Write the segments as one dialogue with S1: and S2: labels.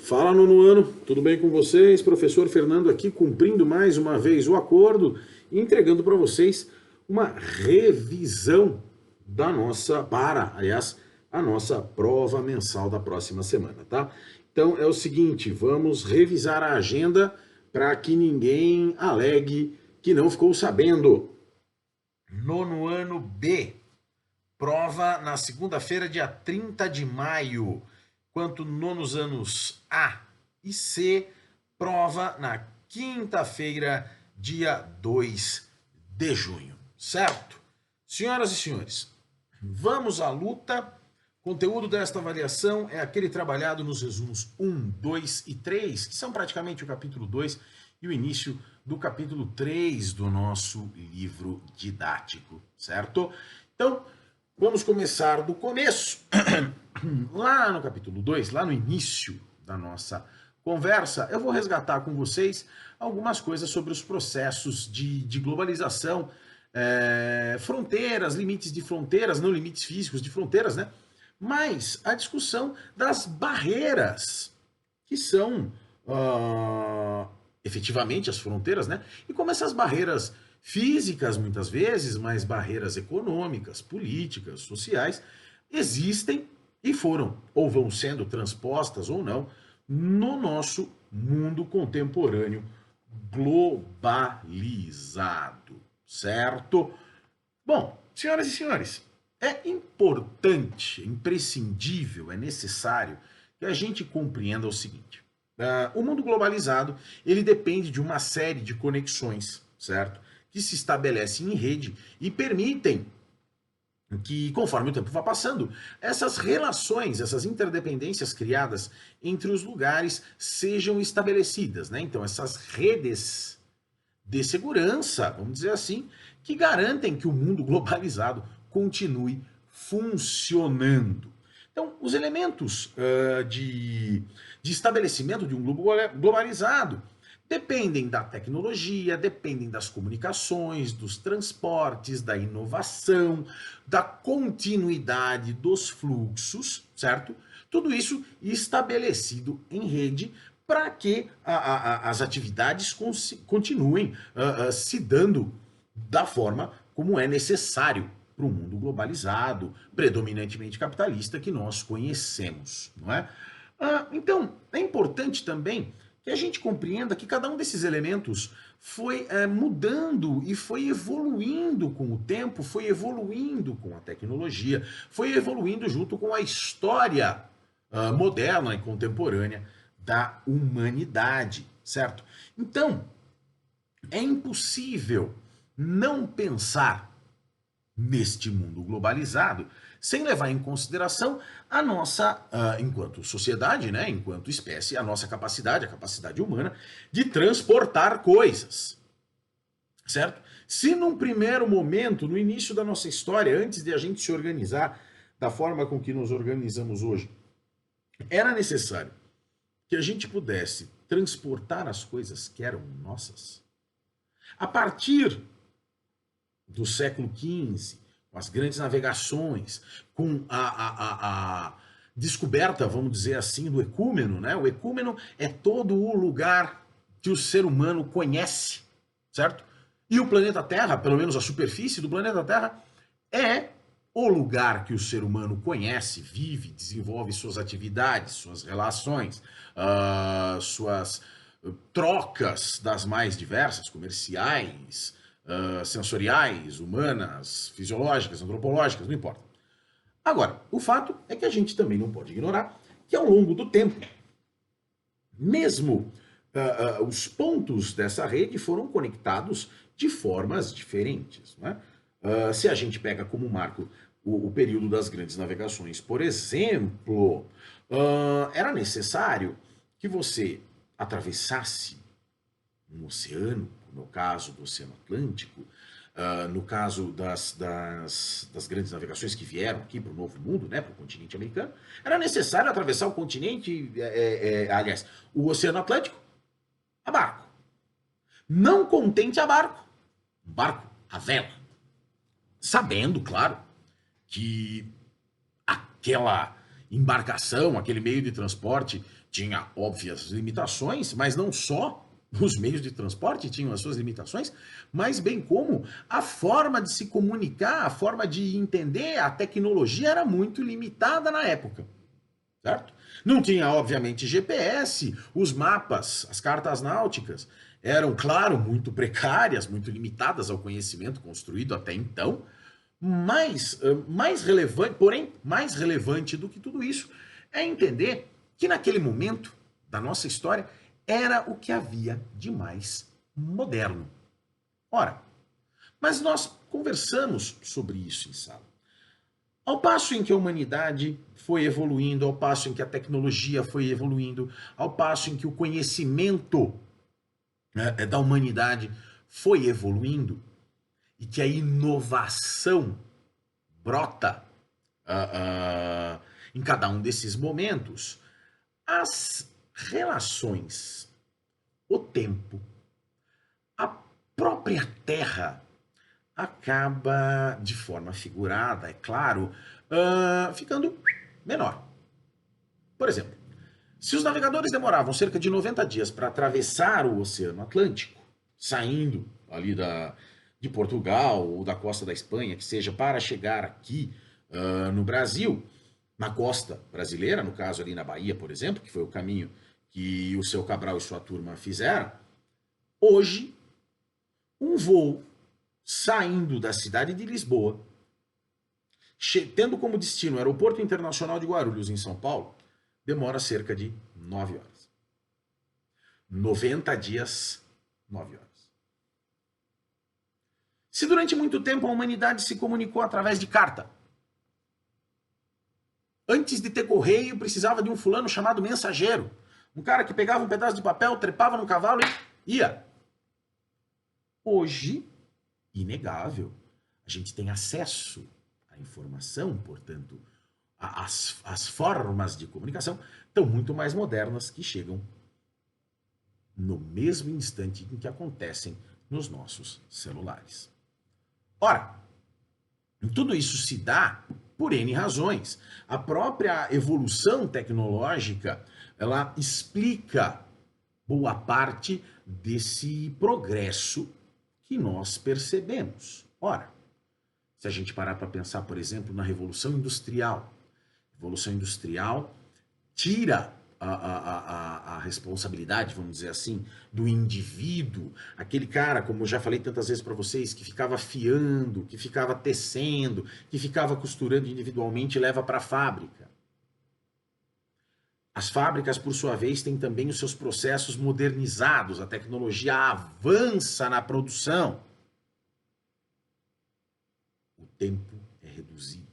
S1: Fala, nono ano, tudo bem com vocês? Professor Fernando aqui, cumprindo mais uma vez o acordo e entregando para vocês uma revisão a nossa prova mensal da próxima semana, tá? Então é o seguinte, vamos revisar a agenda para que ninguém alegue que não ficou sabendo. Nono ano B, prova na segunda-feira, dia 30 de maio. Quanto nonos anos A e C, prova na quinta-feira, dia 2 de junho, certo? Senhoras e senhores, vamos à luta. Conteúdo desta avaliação é aquele trabalhado nos resumos 1, 2 e 3, que são praticamente o capítulo 2 e o início do capítulo 3 do nosso livro didático, certo? Então, vamos começar do começo. Lá no capítulo 2, lá no início da nossa conversa, eu vou resgatar com vocês algumas coisas sobre os processos de globalização, fronteiras, limites de fronteiras, não limites físicos de fronteiras, né? Mas a discussão das barreiras, que são efetivamente as fronteiras, né? E como essas barreiras físicas, muitas vezes, mas barreiras econômicas, políticas, sociais, existem e foram ou vão sendo transpostas ou não no nosso mundo contemporâneo globalizado, certo? Bom, senhoras e senhores, é importante, é imprescindível, é necessário que a gente compreenda o seguinte: o mundo globalizado ele depende de uma série de conexões, certo? Que se estabelecem em rede e permitem que, conforme o tempo vai passando, essas relações, essas interdependências criadas entre os lugares sejam estabelecidas, né? Então, essas redes de segurança, vamos dizer assim, que garantem que o mundo globalizado continue funcionando. Então, os elementos de estabelecimento de um globo globalizado dependem da tecnologia, dependem das comunicações, dos transportes, da inovação, da continuidade dos fluxos, certo? Tudo isso estabelecido em rede para que as atividades continuem se dando da forma como é necessário para um mundo globalizado, predominantemente capitalista, que nós conhecemos, não é? Então, é importante também que a gente compreenda que cada um desses elementos foi mudando e foi evoluindo com o tempo, foi evoluindo com a tecnologia, foi evoluindo junto com a história moderna e contemporânea da humanidade, certo? Então, é impossível não pensar neste mundo globalizado sem levar em consideração a nossa, enquanto sociedade, né, enquanto espécie, a nossa capacidade, a capacidade humana de transportar coisas, certo? Se num primeiro momento, no início da nossa história, antes de a gente se organizar da forma com que nos organizamos hoje, era necessário que a gente pudesse transportar as coisas que eram nossas, a partir do século XV, com as grandes navegações, com a descoberta, vamos dizer assim, do ecúmeno, né? O ecúmeno é todo o lugar que o ser humano conhece, certo? E o planeta Terra, pelo menos a superfície do planeta Terra, é o lugar que o ser humano conhece, vive, desenvolve suas atividades, suas relações, suas trocas das mais diversas, comerciais, sensoriais, humanas, fisiológicas, antropológicas, não importa. Agora, o fato é que a gente também não pode ignorar que ao longo do tempo, mesmo os pontos dessa rede foram conectados de formas diferentes. Né? Se a gente pega como marco o período das grandes navegações, por exemplo, era necessário que você atravessasse um oceano, no caso do Oceano Atlântico, no caso das grandes navegações que vieram aqui para o Novo Mundo, né, para o continente americano, era necessário atravessar o continente, aliás, o Oceano Atlântico a barco. Não contente a barco a vela. Sabendo, claro, que aquela embarcação, aquele meio de transporte, tinha óbvias limitações, mas não só os meios de transporte tinham as suas limitações, mas bem como a forma de se comunicar, a forma de entender, a tecnologia era muito limitada na época, certo? Não tinha, obviamente, GPS, os mapas, as cartas náuticas eram, claro, muito precárias, muito limitadas ao conhecimento construído até então, mas mais relevante, porém, mais relevante do que tudo isso é entender que naquele momento da nossa história era o que havia de mais moderno. Ora, mas nós conversamos sobre isso em sala. Ao passo em que a humanidade foi evoluindo, ao passo em que a tecnologia foi evoluindo, ao passo em que o conhecimento da humanidade foi evoluindo e que a inovação brota em cada um desses momentos, as relações, o tempo, a própria Terra acaba, de forma figurada, é claro, ficando menor. Por exemplo, se os navegadores demoravam cerca de 90 dias para atravessar o Oceano Atlântico, saindo ali de Portugal ou da costa da Espanha, que seja, para chegar aqui no Brasil, na costa brasileira, no caso ali na Bahia, por exemplo, que foi o caminho que o seu Cabral e sua turma fizeram, hoje, um voo saindo da cidade de Lisboa, tendo como destino o Aeroporto Internacional de Guarulhos, em São Paulo, demora cerca de 9 horas. 90 dias, 9 horas. Se durante muito tempo a humanidade se comunicou através de carta, antes de ter correio, precisava de um fulano chamado mensageiro. Um cara que pegava um pedaço de papel, trepava no cavalo e ia. Hoje, inegável, a gente tem acesso à informação, portanto, as formas de comunicação estão muito mais modernas, que chegam no mesmo instante em que acontecem nos nossos celulares. Ora, tudo isso se dá por N razões. A própria evolução tecnológica, ela explica boa parte desse progresso que nós percebemos. Ora, se a gente parar para pensar, por exemplo, na Revolução Industrial, a Revolução Industrial tira a responsabilidade, vamos dizer assim, do indivíduo, aquele cara, como eu já falei tantas vezes para vocês, que ficava fiando, que ficava tecendo, que ficava costurando individualmente e leva para a fábrica. As fábricas, por sua vez, têm também os seus processos modernizados, a tecnologia avança na produção. O tempo é reduzido,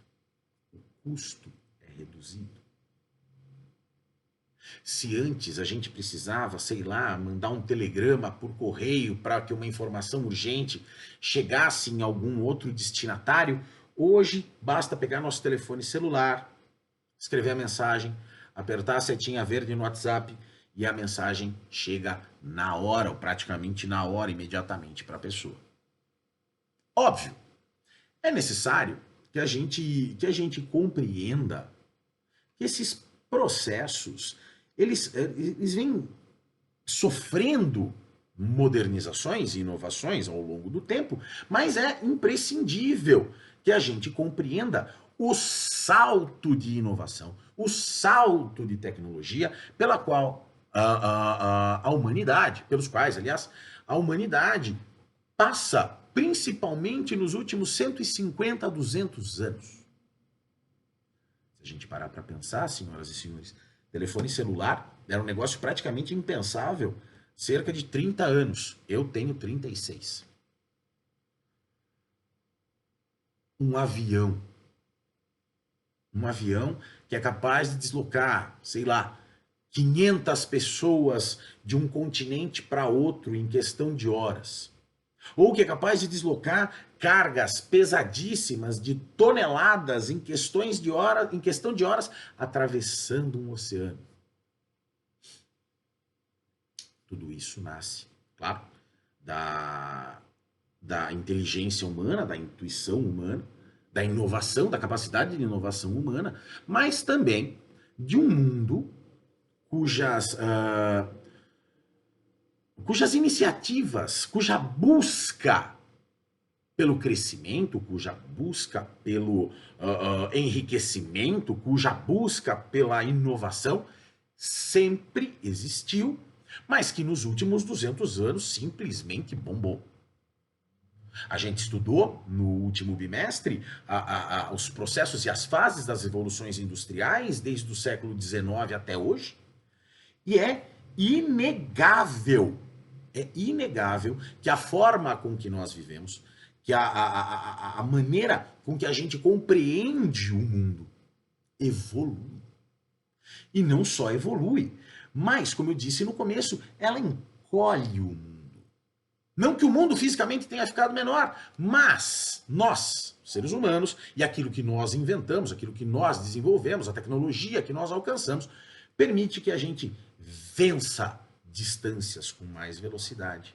S1: o custo é reduzido. Se antes a gente precisava, sei lá, mandar um telegrama por correio para que uma informação urgente chegasse em algum outro destinatário, hoje basta pegar nosso telefone celular, escrever a mensagem, apertar a setinha verde no WhatsApp e a mensagem chega na hora, ou praticamente na hora, imediatamente para a pessoa. Óbvio, é necessário que a gente compreenda que esses processos eles vêm sofrendo modernizações e inovações ao longo do tempo, mas é imprescindível que a gente compreenda o salto de inovação, o salto de tecnologia pela qual a humanidade, pelos quais, aliás, a humanidade passa principalmente nos últimos 150 a 200 anos. Se a gente parar para pensar, senhoras e senhores, telefone celular era um negócio praticamente impensável cerca de 30 anos. Eu tenho 36. Um avião que é capaz de deslocar, sei lá, 500 pessoas de um continente para outro em questão de horas. Ou que é capaz de deslocar cargas pesadíssimas de toneladas em questão de horas, atravessando um oceano. Tudo isso nasce, claro, da inteligência humana, da intuição humana, da inovação, da capacidade de inovação humana, mas também de um mundo cujas, cujas iniciativas, cuja busca pelo crescimento, cuja busca pelo enriquecimento, cuja busca pela inovação sempre existiu, mas que nos últimos 200 anos simplesmente bombou. A gente estudou no último bimestre os processos e as fases das revoluções industriais desde o século XIX até hoje, e é inegável que a forma com que nós vivemos, que a maneira com que a gente compreende o mundo evolui. E não só evolui, mas, como eu disse no começo, ela encolhe o mundo. Não que o mundo fisicamente tenha ficado menor, mas nós, seres humanos, e aquilo que nós inventamos, aquilo que nós desenvolvemos, a tecnologia que nós alcançamos, permite que a gente vença distâncias com mais velocidade.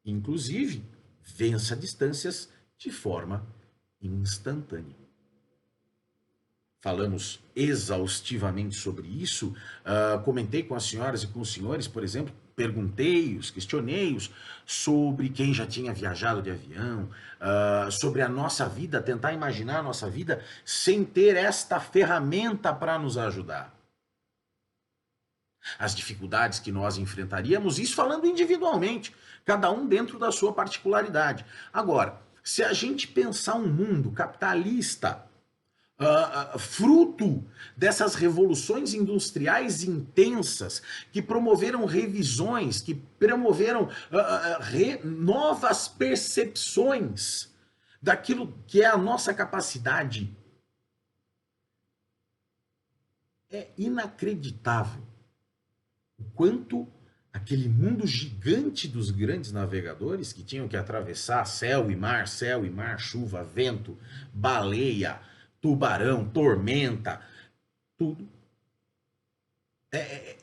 S1: Inclusive, vença distâncias de forma instantânea. Falamos exaustivamente sobre isso, comentei com as senhoras e com os senhores, por exemplo, perguntei-os, questionei-os sobre quem já tinha viajado de avião, sobre a nossa vida, tentar imaginar a nossa vida sem ter esta ferramenta para nos ajudar. As dificuldades que nós enfrentaríamos, isso falando individualmente, cada um dentro da sua particularidade. Agora, se a gente pensar um mundo capitalista, fruto dessas revoluções industriais intensas que promoveram revisões, que promoveram novas percepções daquilo que é a nossa capacidade, é inacreditável o quanto aquele mundo gigante dos grandes navegadores que tinham que atravessar céu e mar, chuva, vento, baleia, tubarão, tormenta, tudo. É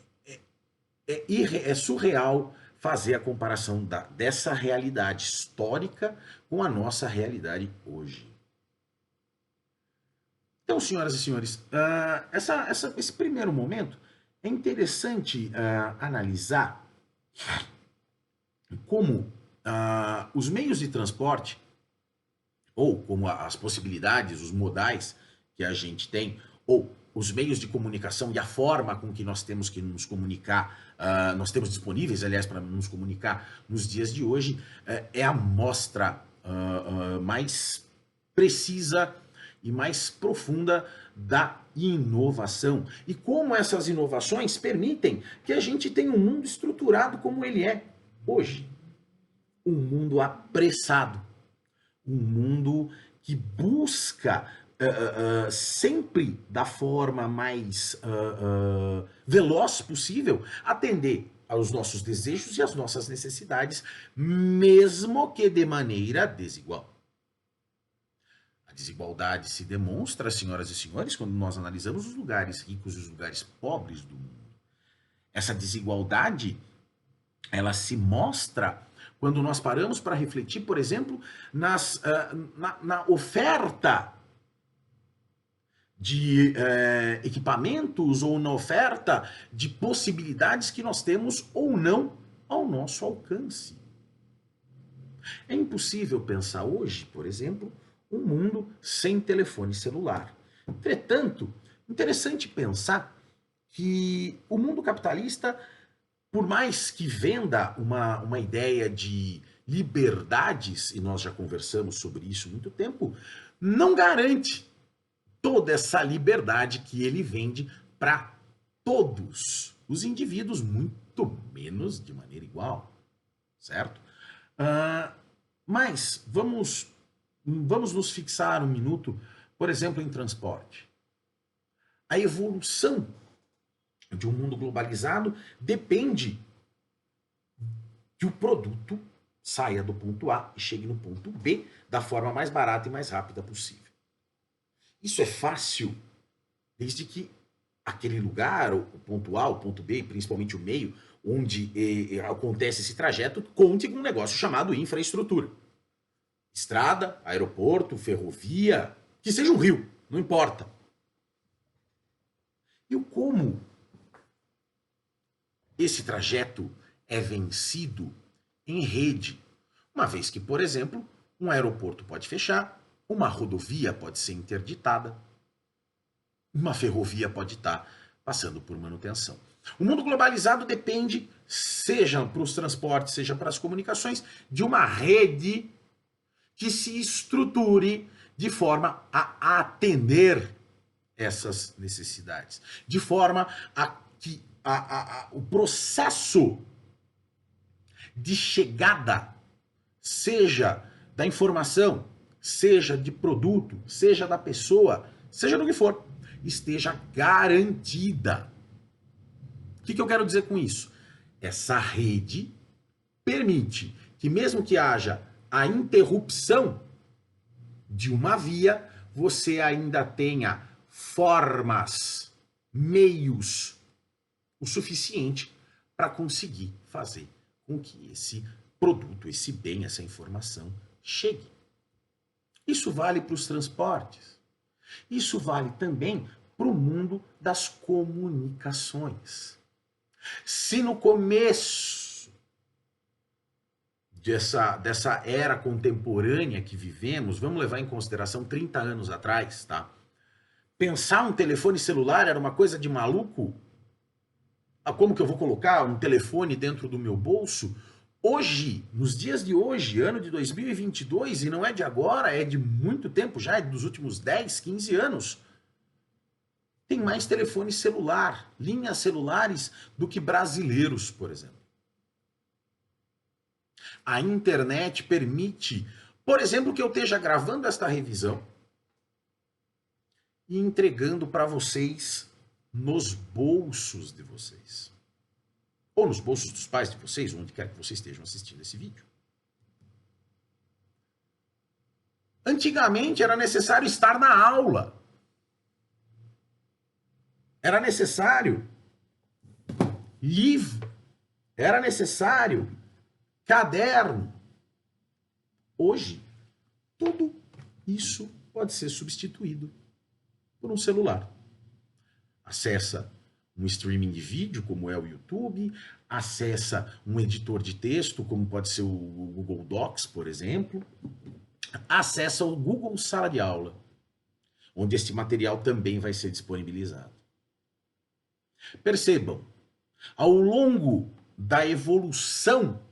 S1: surreal fazer a comparação dessa realidade histórica com a nossa realidade hoje. Então, senhoras e senhores, esse primeiro momento é interessante analisar como os meios de transporte, ou como as possibilidades, os modais que a gente tem, ou os meios de comunicação e a forma com que nós temos que nos comunicar, nós temos disponíveis, aliás, para nos comunicar nos dias de hoje, é a mostra mais precisa e mais profunda da inovação. E como essas inovações permitem que a gente tenha um mundo estruturado como ele é hoje. Um mundo apressado. Um mundo que busca sempre da forma mais veloz possível atender aos nossos desejos e às nossas necessidades, mesmo que de maneira desigual. A desigualdade se demonstra, senhoras e senhores, quando nós analisamos os lugares ricos e os lugares pobres do mundo. Essa desigualdade, ela se mostra quando nós paramos para refletir, por exemplo, na oferta de equipamentos ou na oferta de possibilidades que nós temos ou não ao nosso alcance. É impossível pensar hoje, por exemplo, um mundo sem telefone celular. Entretanto, interessante pensar que o mundo capitalista, por mais que venda uma ideia de liberdades, e nós já conversamos sobre isso há muito tempo, não garante toda essa liberdade que ele vende para todos os indivíduos, muito menos de maneira igual, certo? Mas vamos nos fixar um minuto, por exemplo, em transporte. A evolução de um mundo globalizado depende que o produto saia do ponto A e chegue no ponto B da forma mais barata e mais rápida possível. Isso é fácil desde que aquele lugar, o ponto A, o ponto B, principalmente o meio, onde acontece esse trajeto, conte com um negócio chamado infraestrutura. Estrada, aeroporto, ferrovia, que seja um rio, não importa. E o como esse trajeto é vencido em rede, uma vez que, por exemplo, um aeroporto pode fechar, uma rodovia pode ser interditada, uma ferrovia pode estar passando por manutenção. O mundo globalizado depende, seja para os transportes, seja para as comunicações, de uma rede que se estruture de forma a atender essas necessidades, de forma a que o processo de chegada, seja da informação, seja de produto, seja da pessoa, seja do que for, esteja garantida. O que eu quero dizer com isso? Essa rede permite que, mesmo que haja a interrupção de uma via, você ainda tenha formas, meios o suficiente para conseguir fazer com que esse produto, esse bem, essa informação chegue. Isso vale para os transportes. Isso vale também para o mundo das comunicações. Se no começo dessa era contemporânea que vivemos, vamos levar em consideração 30 anos atrás, tá? Pensar um telefone celular era uma coisa de maluco. Como que eu vou colocar um telefone dentro do meu bolso? Hoje, nos dias de hoje, ano de 2022, e não é de agora, é de muito tempo já, é dos últimos 10, 15 anos, tem mais telefone celular, linhas celulares, do que brasileiros, por exemplo. A internet permite, por exemplo, que eu esteja gravando esta revisão e entregando para vocês nos bolsos de vocês. Ou nos bolsos dos pais de vocês, onde quer que vocês estejam assistindo esse vídeo. Antigamente era necessário estar na aula. Era necessário livro. Era necessário caderno. Hoje, tudo isso pode ser substituído por um celular. Acessa um streaming de vídeo, como é o YouTube, acessa um editor de texto, como pode ser o Google Docs, por exemplo, acessa o Google Sala de Aula, onde este material também vai ser disponibilizado. Percebam, ao longo da evolução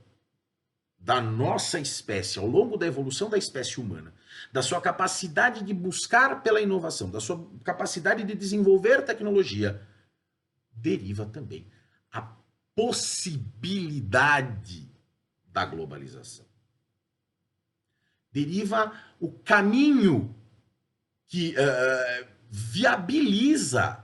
S1: da nossa espécie, ao longo da evolução da espécie humana, da sua capacidade de buscar pela inovação, da sua capacidade de desenvolver tecnologia, deriva também a possibilidade da globalização. Deriva o caminho que viabiliza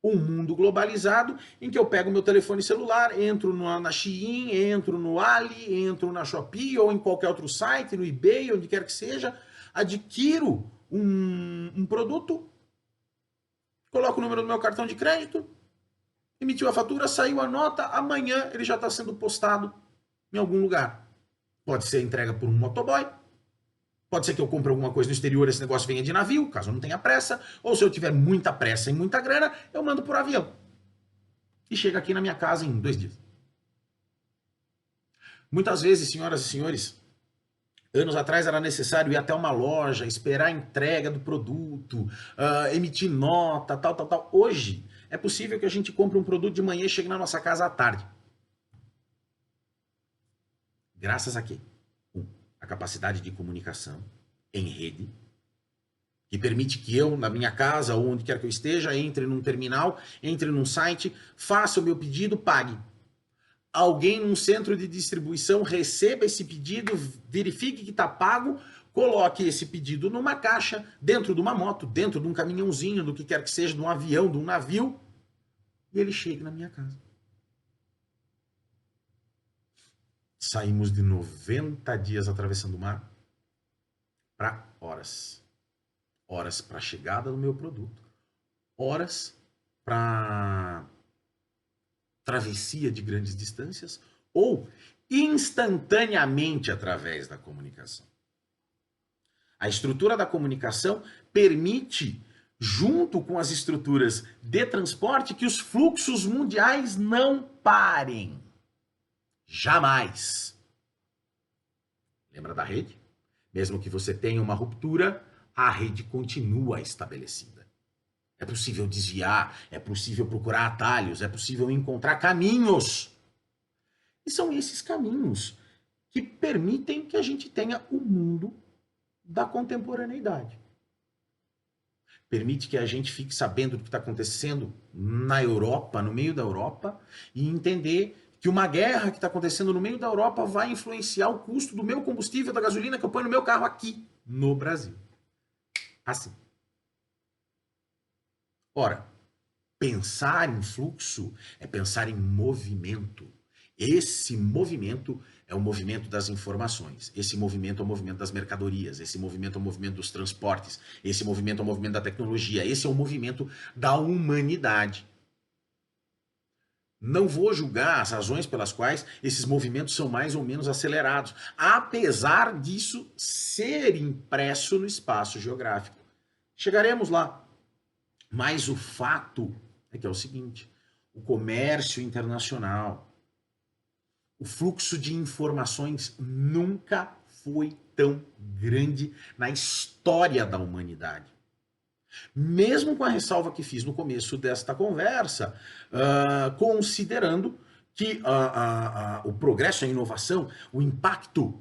S1: um mundo globalizado em que eu pego meu telefone celular, entro na Shein, entro no Ali, entro na Shopee ou em qualquer outro site, no eBay, onde quer que seja, adquiro um produto, coloco o número do meu cartão de crédito, emitiu a fatura, saiu a nota, amanhã ele já está sendo postado em algum lugar. Pode ser entrega por um motoboy, pode ser que eu compre alguma coisa no exterior, esse negócio venha de navio, caso eu não tenha pressa, ou se eu tiver muita pressa e muita grana, eu mando por avião. E chega aqui na minha casa em 2 dias. Muitas vezes, senhoras e senhores, anos atrás era necessário ir até uma loja, esperar a entrega do produto, emitir nota, tal. Hoje, é possível que a gente compre um produto de manhã e chegue na nossa casa à tarde. Graças a quê? A capacidade de comunicação em rede, que permite que eu, na minha casa, ou onde quer que eu esteja, entre num terminal, entre num site, faça o meu pedido, pague. Alguém num centro de distribuição receba esse pedido, verifique que está pago, coloque esse pedido numa caixa, dentro de uma moto, dentro de um caminhãozinho, do que quer que seja, de um avião, de um navio, e ele chegue na minha casa. Saímos de 90 dias atravessando o mar para horas. Horas para a chegada do meu produto. Horas para travessia de grandes distâncias ou instantaneamente através da comunicação. A estrutura da comunicação permite junto com as estruturas de transporte, que os fluxos mundiais não parem. Jamais. Lembra da rede? Mesmo que você tenha uma ruptura, a rede continua estabelecida. É possível desviar, é possível procurar atalhos, é possível encontrar caminhos. E são esses caminhos que permitem que a gente tenha o mundo da contemporaneidade. Permite que a gente fique sabendo do que está acontecendo na Europa, no meio da Europa, e entender que uma guerra que está acontecendo no meio da Europa vai influenciar o custo do meu combustível, da gasolina que eu ponho no meu carro aqui no Brasil. Assim. Ora, pensar em fluxo é pensar em movimento. Esse movimento é o movimento das informações, esse movimento é o movimento das mercadorias, esse movimento é o movimento dos transportes, esse movimento é o movimento da tecnologia, esse é o movimento da humanidade. Não vou julgar as razões pelas quais esses movimentos são mais ou menos acelerados, apesar disso ser impresso no espaço geográfico. Chegaremos lá. Mas o fato é que é o seguinte: o comércio internacional, o fluxo de informações nunca foi tão grande na história da humanidade. Mesmo com a ressalva que fiz no começo desta conversa, considerando que o progresso, a inovação, o impacto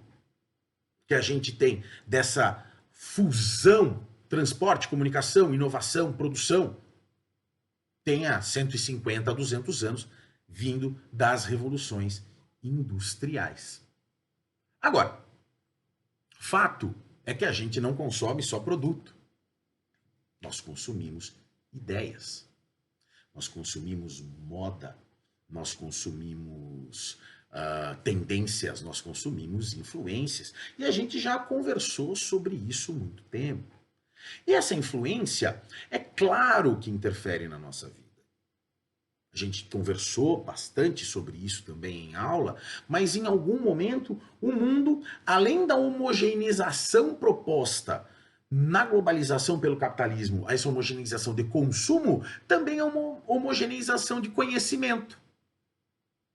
S1: que a gente tem dessa fusão, transporte, comunicação, inovação, produção, tenha 150 a 200 anos vindo das revoluções industriais. Agora, fato é que a gente não consome só produto. Nós consumimos ideias, nós consumimos moda, nós consumimos tendências, nós consumimos influências. E a gente já conversou sobre isso há muito tempo. E essa influência, é claro que interfere na nossa vida. A gente conversou bastante sobre isso também em aula, mas em algum momento o mundo, além da homogeneização proposta na globalização pelo capitalismo, essa homogeneização de consumo, também é uma homogeneização de conhecimento,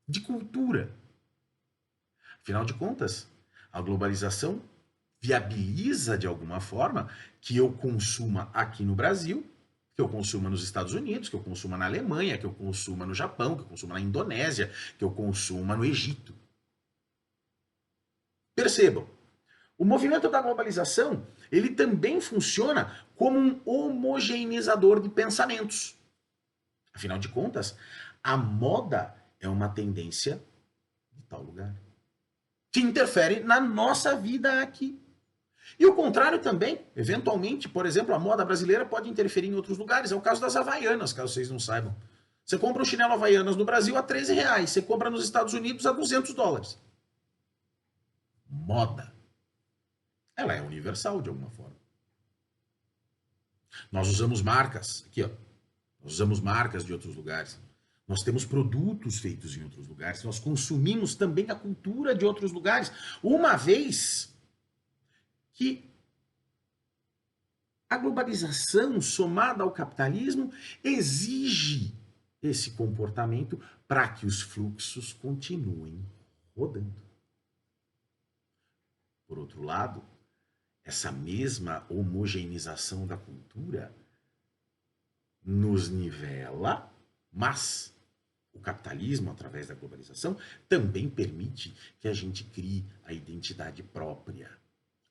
S1: de cultura. Afinal de contas, a globalização viabiliza de alguma forma que eu consuma aqui no Brasil, que eu consuma nos Estados Unidos, que eu consuma na Alemanha, que eu consuma no Japão, que eu consuma na Indonésia, que eu consuma no Egito. Percebam, o movimento da globalização, ele também funciona como um homogeneizador de pensamentos. Afinal de contas, a moda é uma tendência de tal lugar, que interfere na nossa vida aqui. E o contrário também, eventualmente, por exemplo, a moda brasileira pode interferir em outros lugares. É o caso das Havaianas, caso vocês não saibam. Você compra um chinelo Havaianas no Brasil a R$13, você compra nos Estados Unidos a $200. Moda. Ela é universal de alguma forma. Nós usamos marcas, aqui ó, nós usamos marcas de outros lugares. Nós temos produtos feitos em outros lugares. Nós consumimos também a cultura de outros lugares. Uma vez que a globalização somada ao capitalismo exige esse comportamento para que os fluxos continuem rodando. Por outro lado, essa mesma homogeneização da cultura nos nivela, mas o capitalismo, através da globalização, também permite que a gente crie a identidade própria.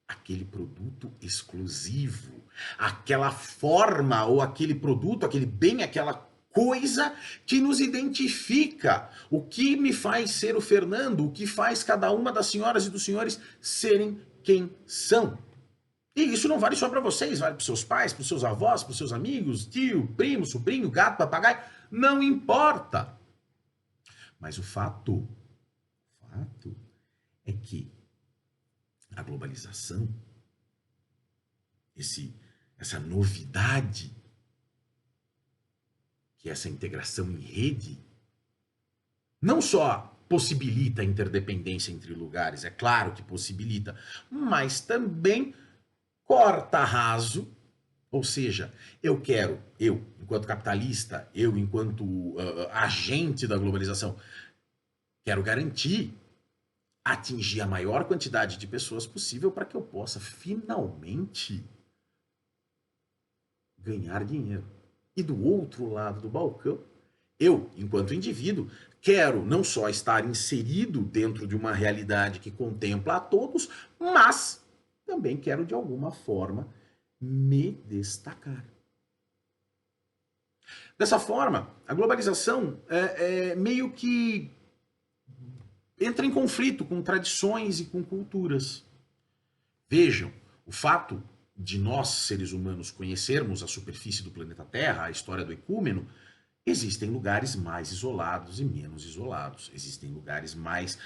S1: Aquele produto exclusivo, aquela forma ou aquele produto, aquele bem, aquela coisa que nos identifica. O que me faz ser o Fernando, o que faz cada uma das senhoras e dos senhores serem quem são. E isso não vale só para vocês, vale para os seus pais, para os seus avós, para os seus amigos, tio, primo, sobrinho, gato, papagaio, não importa. Mas o fato é que a globalização, essa novidade, que é essa integração em rede, não só possibilita a interdependência entre lugares, é claro que possibilita, mas também corta raso Ou seja, eu, enquanto capitalista, eu, enquanto agente da globalização, quero garantir atingir a maior quantidade de pessoas possível para que eu possa finalmente ganhar dinheiro. E do outro lado do balcão, eu, enquanto indivíduo, quero não só estar inserido dentro de uma realidade que contempla a todos, mas também quero de alguma forma me destacar. Dessa forma, a globalização meio que entra em conflito com tradições e com culturas. Vejam, o fato de nós, seres humanos, conhecermos a superfície do planeta Terra, a história do ecúmeno, existem lugares mais isolados e menos isolados. Existem lugares mais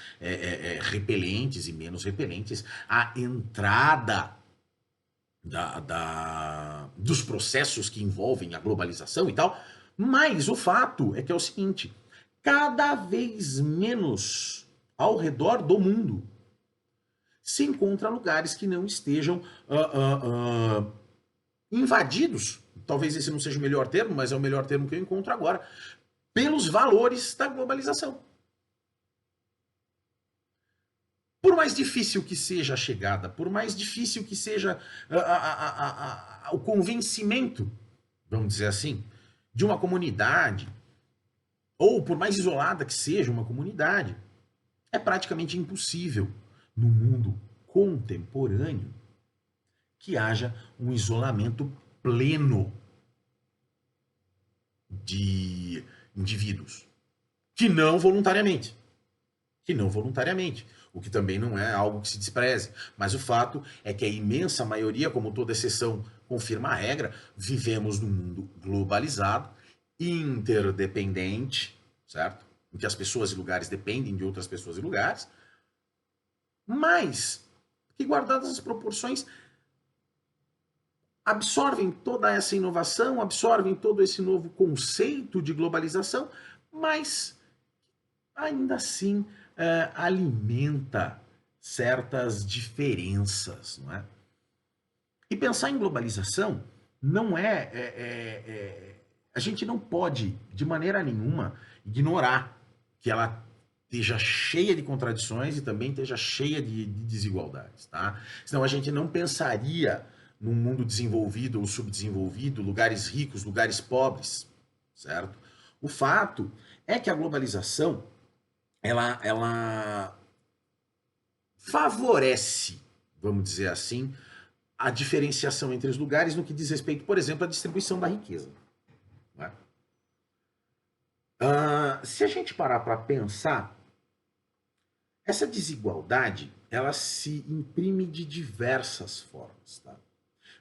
S1: repelentes e menos repelentes. A entrada dos processos que envolvem a globalização e tal. Mas o fato é que é o seguinte: cada vez menos ao redor do mundo se encontra lugares que não estejam invadidos, talvez esse não seja o melhor termo, mas é o melhor termo que eu encontro agora, pelos valores da globalização. Por mais difícil que seja a chegada, por mais difícil que seja o convencimento, vamos dizer assim, de uma comunidade, ou por mais isolada que seja uma comunidade, é praticamente impossível no mundo contemporâneo que haja um isolamento pleno de indivíduos, que não voluntariamente. O que também não é algo que se despreze. Mas o fato é que a imensa maioria, como toda exceção confirma a regra, vivemos num mundo globalizado, interdependente, certo? Em que as pessoas e lugares dependem de outras pessoas e lugares, mas que, guardadas as proporções, absorvem toda essa inovação, absorvem todo esse novo conceito de globalização, mas ainda assim alimenta certas diferenças, não é? E pensar em globalização não a gente não pode, de maneira nenhuma, ignorar que ela esteja cheia de contradições e também esteja cheia de desigualdades, tá? Senão a gente não pensaria num mundo desenvolvido ou subdesenvolvido, lugares ricos, lugares pobres, certo? O fato é que a globalização ela favorece, vamos dizer assim, a diferenciação entre os lugares no que diz respeito, por exemplo, à distribuição da riqueza. Né? Se a gente parar para pensar, essa desigualdade ela se imprime de diversas formas. Tá?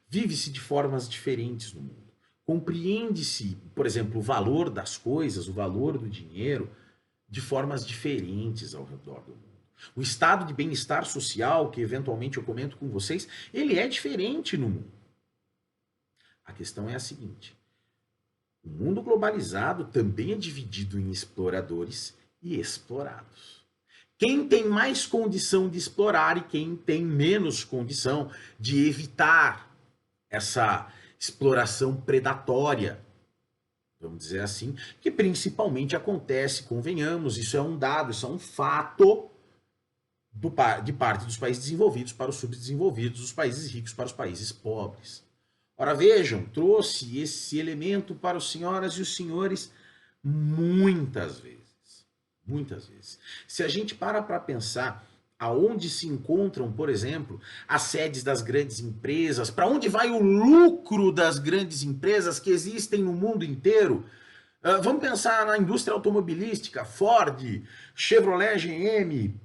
S1: Vive-se de formas diferentes no mundo. Compreende-se, por exemplo, o valor das coisas, o valor do dinheiro, de formas diferentes ao redor do mundo. O estado de bem-estar social, que eventualmente eu comento com vocês, ele é diferente no mundo. A questão é a seguinte: o mundo globalizado também é dividido em exploradores e explorados. Quem tem mais condição de explorar e quem tem menos condição de evitar essa exploração predatória, vamos dizer assim, que principalmente acontece, convenhamos, isso é um dado, isso é um fato de parte dos países desenvolvidos para os subdesenvolvidos, dos países ricos para os países pobres. Ora, vejam, trouxe esse elemento para as senhoras e os senhores muitas vezes. Muitas vezes. Se a gente para pensar aonde se encontram, por exemplo, as sedes das grandes empresas, para onde vai o lucro das grandes empresas que existem no mundo inteiro. Vamos pensar na indústria automobilística, Ford, Chevrolet, GM,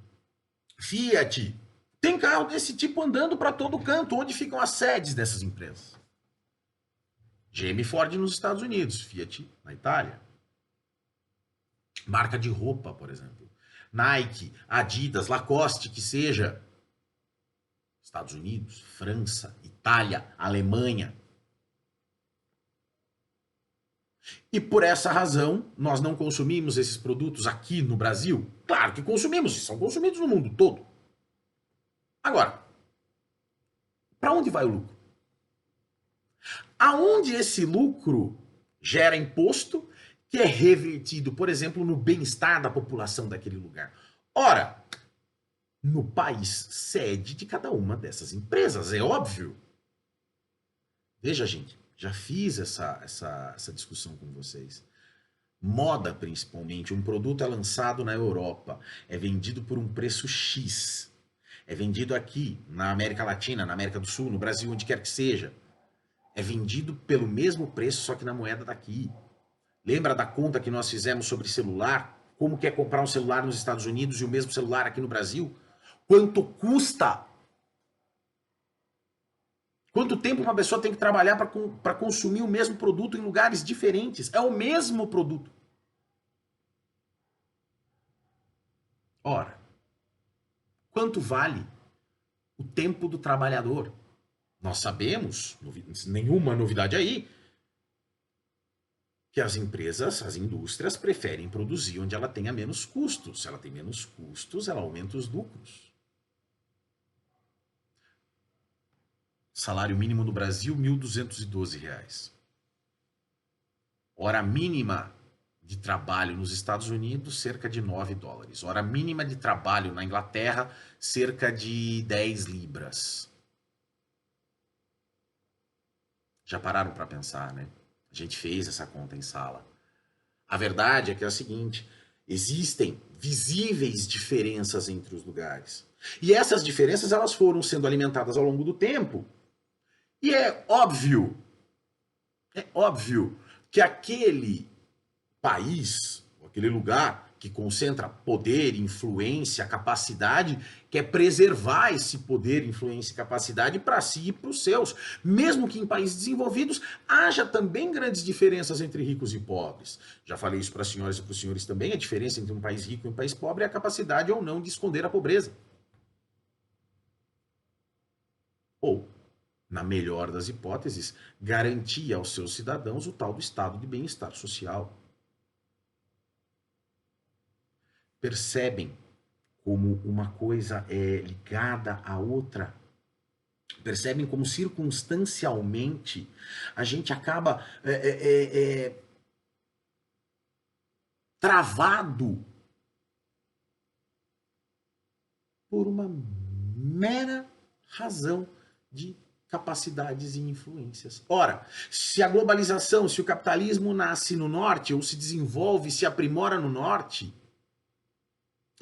S1: Fiat. Tem carro desse tipo andando para todo canto. Onde ficam as sedes dessas empresas? GM e Ford nos Estados Unidos, Fiat na Itália. Marca de roupa, por exemplo. Nike, Adidas, Lacoste, que seja. Estados Unidos, França, Itália, Alemanha. E por essa razão, nós não consumimos esses produtos aqui no Brasil? Claro que consumimos, são consumidos no mundo todo. Agora, para onde vai o lucro? aonde esse lucro gera imposto que é revertido, por exemplo, no bem-estar da população daquele lugar. Ora, no país sede de cada uma dessas empresas, é óbvio. Veja, gente, já fiz essa discussão com vocês. Moda, principalmente, um produto é lançado na Europa, é vendido por um preço X, é vendido aqui, na América Latina, na América do Sul, no Brasil, onde quer que seja, é vendido pelo mesmo preço, só que na moeda daqui. Lembra da conta que nós fizemos sobre celular? Como que é comprar um celular nos Estados Unidos e o mesmo celular aqui no Brasil? Quanto custa? Quanto tempo uma pessoa tem que trabalhar para consumir o mesmo produto em lugares diferentes? É o mesmo produto. Ora, quanto vale o tempo do trabalhador? Nós sabemos, nenhuma novidade aí, que as empresas, as indústrias preferem produzir onde ela tenha menos custos. Se ela tem menos custos, ela aumenta os lucros. Salário mínimo no Brasil, R$ 1.212. Hora mínima de trabalho nos Estados Unidos, cerca de $9. Hora mínima de trabalho na Inglaterra, cerca de 10 libras. Já pararam para pensar, né? A gente fez essa conta em sala. A verdade é que é o seguinte, existem visíveis diferenças entre os lugares. E essas diferenças elas foram sendo alimentadas ao longo do tempo. E é óbvio que aquele país, aquele lugar que concentra poder, influência, capacidade, quer preservar esse poder, influência e capacidade para si e para os seus. Mesmo que em países desenvolvidos haja também grandes diferenças entre ricos e pobres. Já falei isso para as senhoras e para os senhores também, a diferença entre um país rico e um país pobre é a capacidade ou não de esconder a pobreza. Ou, na melhor das hipóteses, garantir aos seus cidadãos o tal do estado de bem-estar social. Percebem como uma coisa é ligada à outra? Percebem como circunstancialmente a gente acaba travado por uma mera razão de capacidades e influências. Ora, se a globalização, se o capitalismo nasce no norte ou se desenvolve, se aprimora no norte,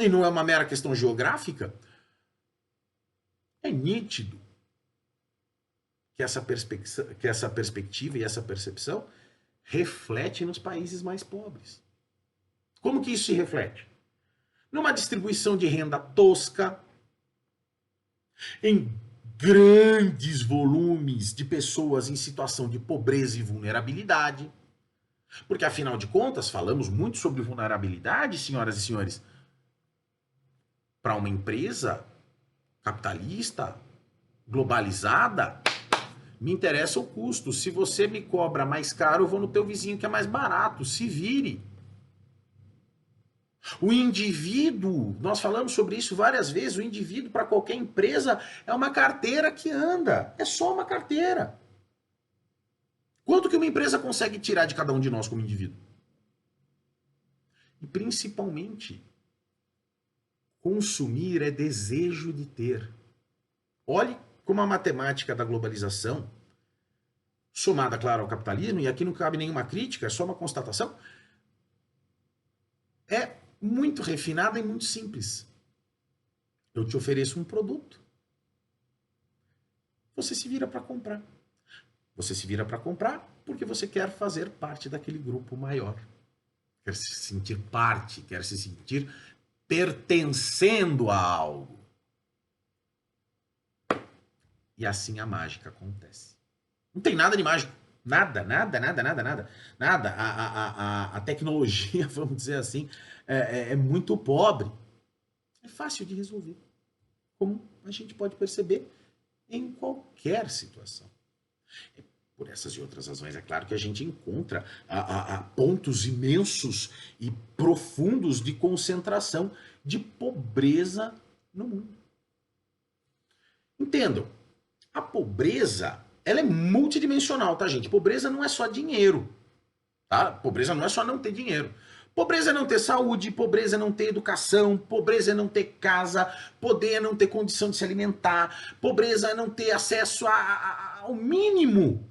S1: e não é uma mera questão geográfica, é nítido que essa perspectiva e essa percepção reflete nos países mais pobres. Como que isso se reflete? Numa distribuição de renda tosca, em grandes volumes de pessoas em situação de pobreza e vulnerabilidade. Porque, afinal de contas, falamos muito sobre vulnerabilidade, senhoras e senhores. Para uma empresa capitalista, globalizada, me interessa o custo. Se você me cobra mais caro, eu vou no teu vizinho que é mais barato. Se vire. O indivíduo, nós falamos sobre isso várias vezes, o indivíduo para qualquer empresa é uma carteira que anda. É só uma carteira. Quanto que uma empresa consegue tirar de cada um de nós como indivíduo? E principalmente, consumir é desejo de ter. Olhe como a matemática da globalização, somada, claro, ao capitalismo, e aqui não cabe nenhuma crítica, é só uma constatação, é muito refinada e muito simples. Eu te ofereço um produto. Você se vira para comprar. Você se vira para comprar porque você quer fazer parte daquele grupo maior. Quer se sentir parte, quer se sentir pertencendo a algo. E assim a mágica acontece. Não tem nada de mágico. Nada. Nada. A tecnologia, vamos dizer assim, é muito pobre. É fácil de resolver. Como a gente pode perceber em qualquer situação. Por essas e outras razões, é claro que a gente encontra pontos imensos e profundos de concentração de pobreza no mundo. Entendam, a pobreza ela é multidimensional, tá, gente? Pobreza não é só dinheiro, tá? Pobreza não é só não ter dinheiro. Pobreza é não ter saúde, pobreza é não ter educação, pobreza é não ter casa, poder é não ter condição de se alimentar, pobreza é não ter acesso ao mínimo.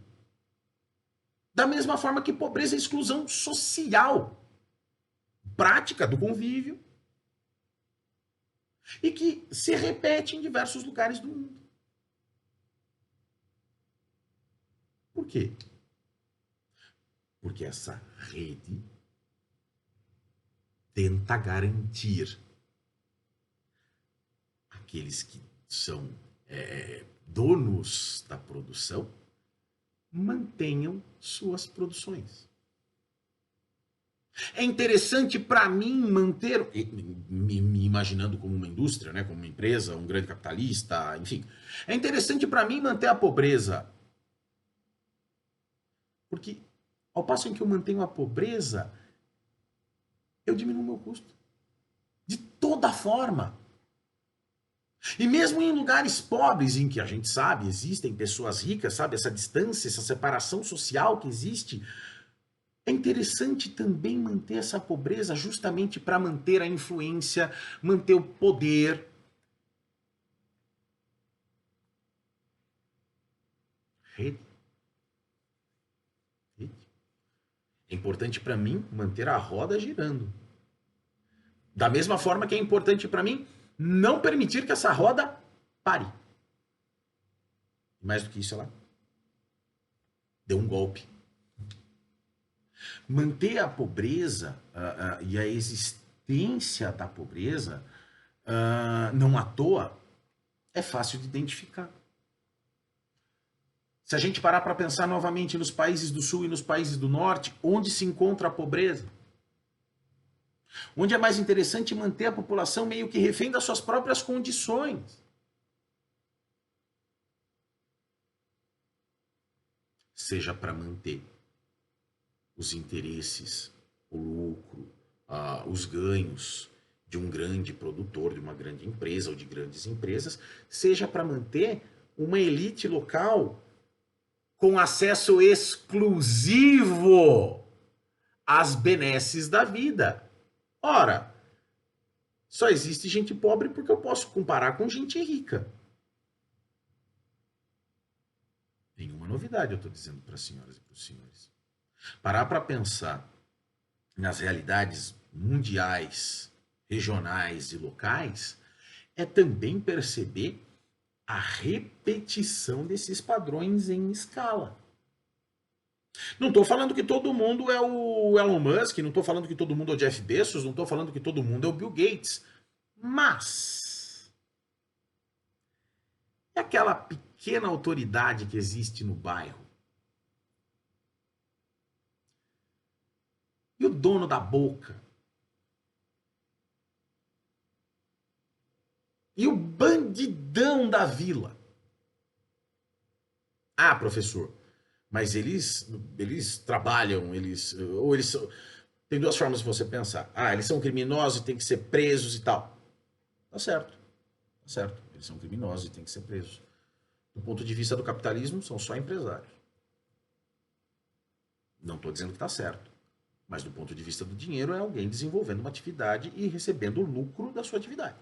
S1: Da mesma forma que pobreza é exclusão social, prática do convívio, e que se repete em diversos lugares do mundo. Por quê? Porque essa rede tenta garantir aqueles que são donos da produção mantenham suas produções. É interessante para mim manter, me imaginando como uma indústria, né, como uma empresa, um grande capitalista, enfim. É interessante para mim manter a pobreza. Porque ao passo em que eu mantenho a pobreza, eu diminuo meu custo. De toda forma. E mesmo em lugares pobres, em que a gente sabe, existem pessoas ricas, sabe, essa distância, essa separação social que existe, é interessante também manter essa pobreza justamente para manter a influência, manter o poder. Rede. Rede. É importante para mim manter a roda girando. Da mesma forma que é importante para mim não permitir que essa roda pare. Mais do que isso, ela deu um golpe. Manter a pobreza e a existência da pobreza, não à toa, é fácil de identificar. Se a gente parar para pensar novamente nos países do Sul e nos países do Norte, onde se encontra a pobreza? Onde é mais interessante manter a população meio que refém das suas próprias condições. Seja para manter os interesses, o lucro, os ganhos de um grande produtor, de uma grande empresa ou de grandes empresas, seja para manter uma elite local com acesso exclusivo às benesses da vida. Ora, só existe gente pobre porque eu posso comparar com gente rica. Nenhuma novidade eu estou dizendo para as senhoras e para os senhores. Parar para pensar nas realidades mundiais, regionais e locais é também perceber a repetição desses padrões em escala. Não estou falando que todo mundo é o Elon Musk, não estou falando que todo mundo é o Jeff Bezos, não estou falando que todo mundo é o Bill Gates, mas é aquela pequena autoridade que existe no bairro. E o dono da boca? E o bandidão da vila? Ah, professor, mas eles trabalham, ou eles são, tem duas formas de você pensar. Ah, eles são criminosos e têm que ser presos e tal. Tá certo, tá certo. Eles são criminosos e têm que ser presos. Do ponto de vista do capitalismo, são só empresários. Não estou dizendo que está certo. Mas do ponto de vista do dinheiro, é alguém desenvolvendo uma atividade e recebendo o lucro da sua atividade.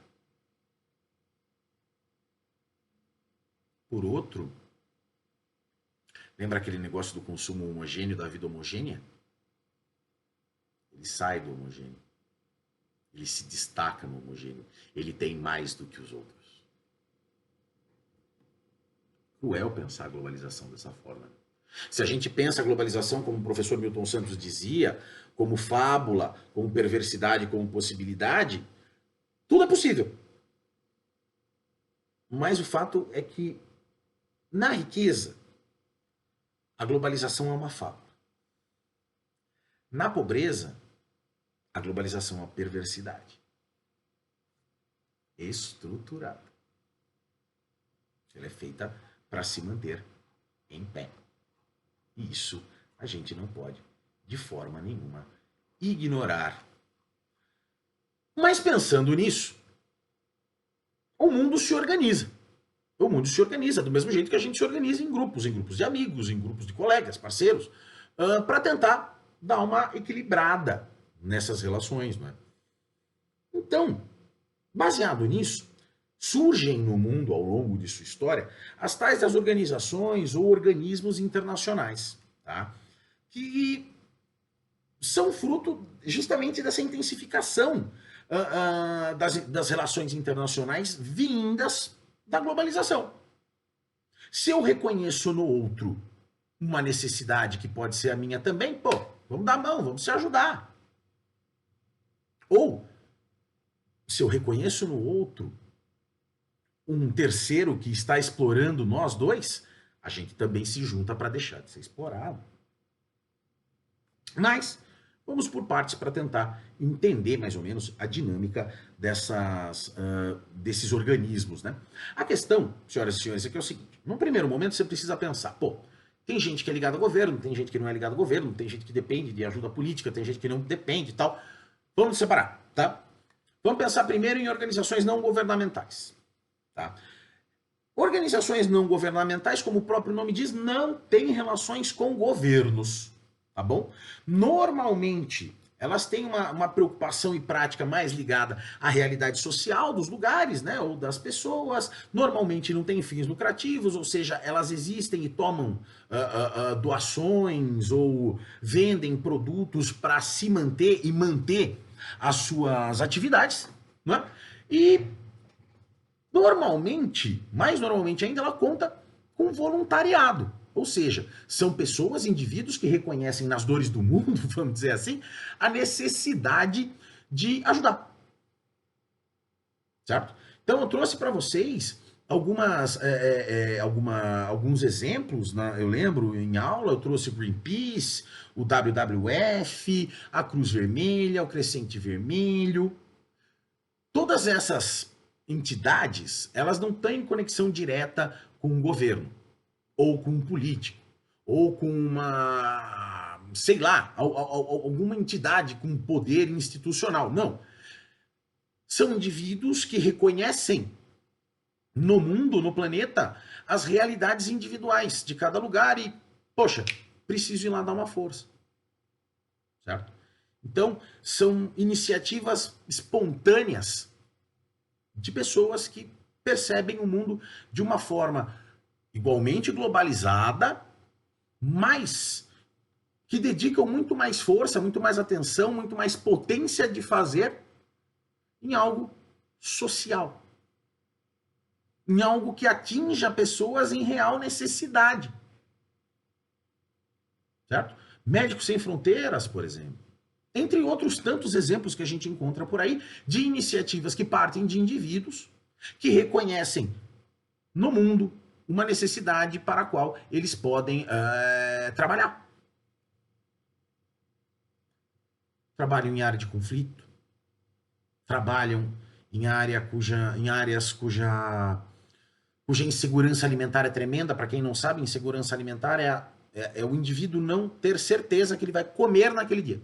S1: Por outro, lembra aquele negócio do consumo homogêneo, da vida homogênea? Ele sai do homogêneo. Ele se destaca no homogêneo. Ele tem mais do que os outros. Cruel pensar a globalização dessa forma. Se a gente pensa a globalização como o professor Milton Santos dizia, como fábula, como perversidade, como possibilidade, tudo é possível. Mas o fato é que, na riqueza, a globalização é uma fábula. Na pobreza, a globalização é uma perversidade. Estruturada. Ela é feita para se manter em pé. E isso a gente não pode, de forma nenhuma, ignorar. Mas pensando nisso, o mundo se organiza. O mundo se organiza do mesmo jeito que a gente se organiza em grupos de amigos, em grupos de colegas, parceiros, para tentar dar uma equilibrada nessas relações, não é? Então, baseado nisso, surgem no mundo, ao longo de sua história, as tais das organizações ou organismos internacionais, tá? Que são fruto justamente dessa intensificação das relações internacionais vindas da globalização. Se eu reconheço no outro uma necessidade que pode ser a minha também, pô, vamos dar a mão, vamos se ajudar. Ou, se eu reconheço no outro um terceiro que está explorando nós dois, a gente também se junta para deixar de ser explorado. Mas vamos por partes para tentar entender mais ou menos a dinâmica desses organismos, né? A questão, senhoras e senhores, é que é o seguinte: num primeiro momento você precisa pensar, pô, tem gente que é ligada ao governo, tem gente que não é ligada ao governo, tem gente que depende de ajuda política, tem gente que não depende e tal. Vamos separar, tá? Vamos pensar primeiro em organizações não governamentais, tá? Organizações não governamentais, como o próprio nome diz, não têm relações com governos, tá bom? Normalmente, elas têm uma preocupação e prática mais ligada à realidade social dos lugares, né, ou das pessoas. Normalmente não têm fins lucrativos, ou seja, elas existem e tomam doações ou vendem produtos para se manter e manter as suas atividades, né? E normalmente, mais normalmente ainda, ela conta com voluntariado. Ou seja, são pessoas, indivíduos que reconhecem nas dores do mundo, vamos dizer assim, a necessidade de ajudar. Certo? Então eu trouxe para vocês alguns exemplos, né? Eu lembro em aula, eu trouxe o Greenpeace, o WWF, a Cruz Vermelha, o Crescente Vermelho. Todas essas entidades, elas não têm conexão direta com o governo, ou com um político, ou com uma, sei lá, alguma entidade com poder institucional. Não. São indivíduos que reconhecem no mundo, no planeta, as realidades individuais de cada lugar e, poxa, preciso ir lá dar uma força. Certo? Então, são iniciativas espontâneas de pessoas que percebem o mundo de uma forma igualmente globalizada, mas que dedicam muito mais força, muito mais atenção, muito mais potência de fazer em algo social. Em algo que atinja pessoas em real necessidade. Certo? Médicos Sem Fronteiras, por exemplo. Entre outros tantos exemplos que a gente encontra por aí, de iniciativas que partem de indivíduos que reconhecem no mundo uma necessidade para a qual eles podem trabalhar. Trabalham em área de conflito, trabalham em áreas cuja insegurança alimentar é tremenda. Para quem não sabe, insegurança alimentar é o indivíduo não ter certeza que ele vai comer naquele dia.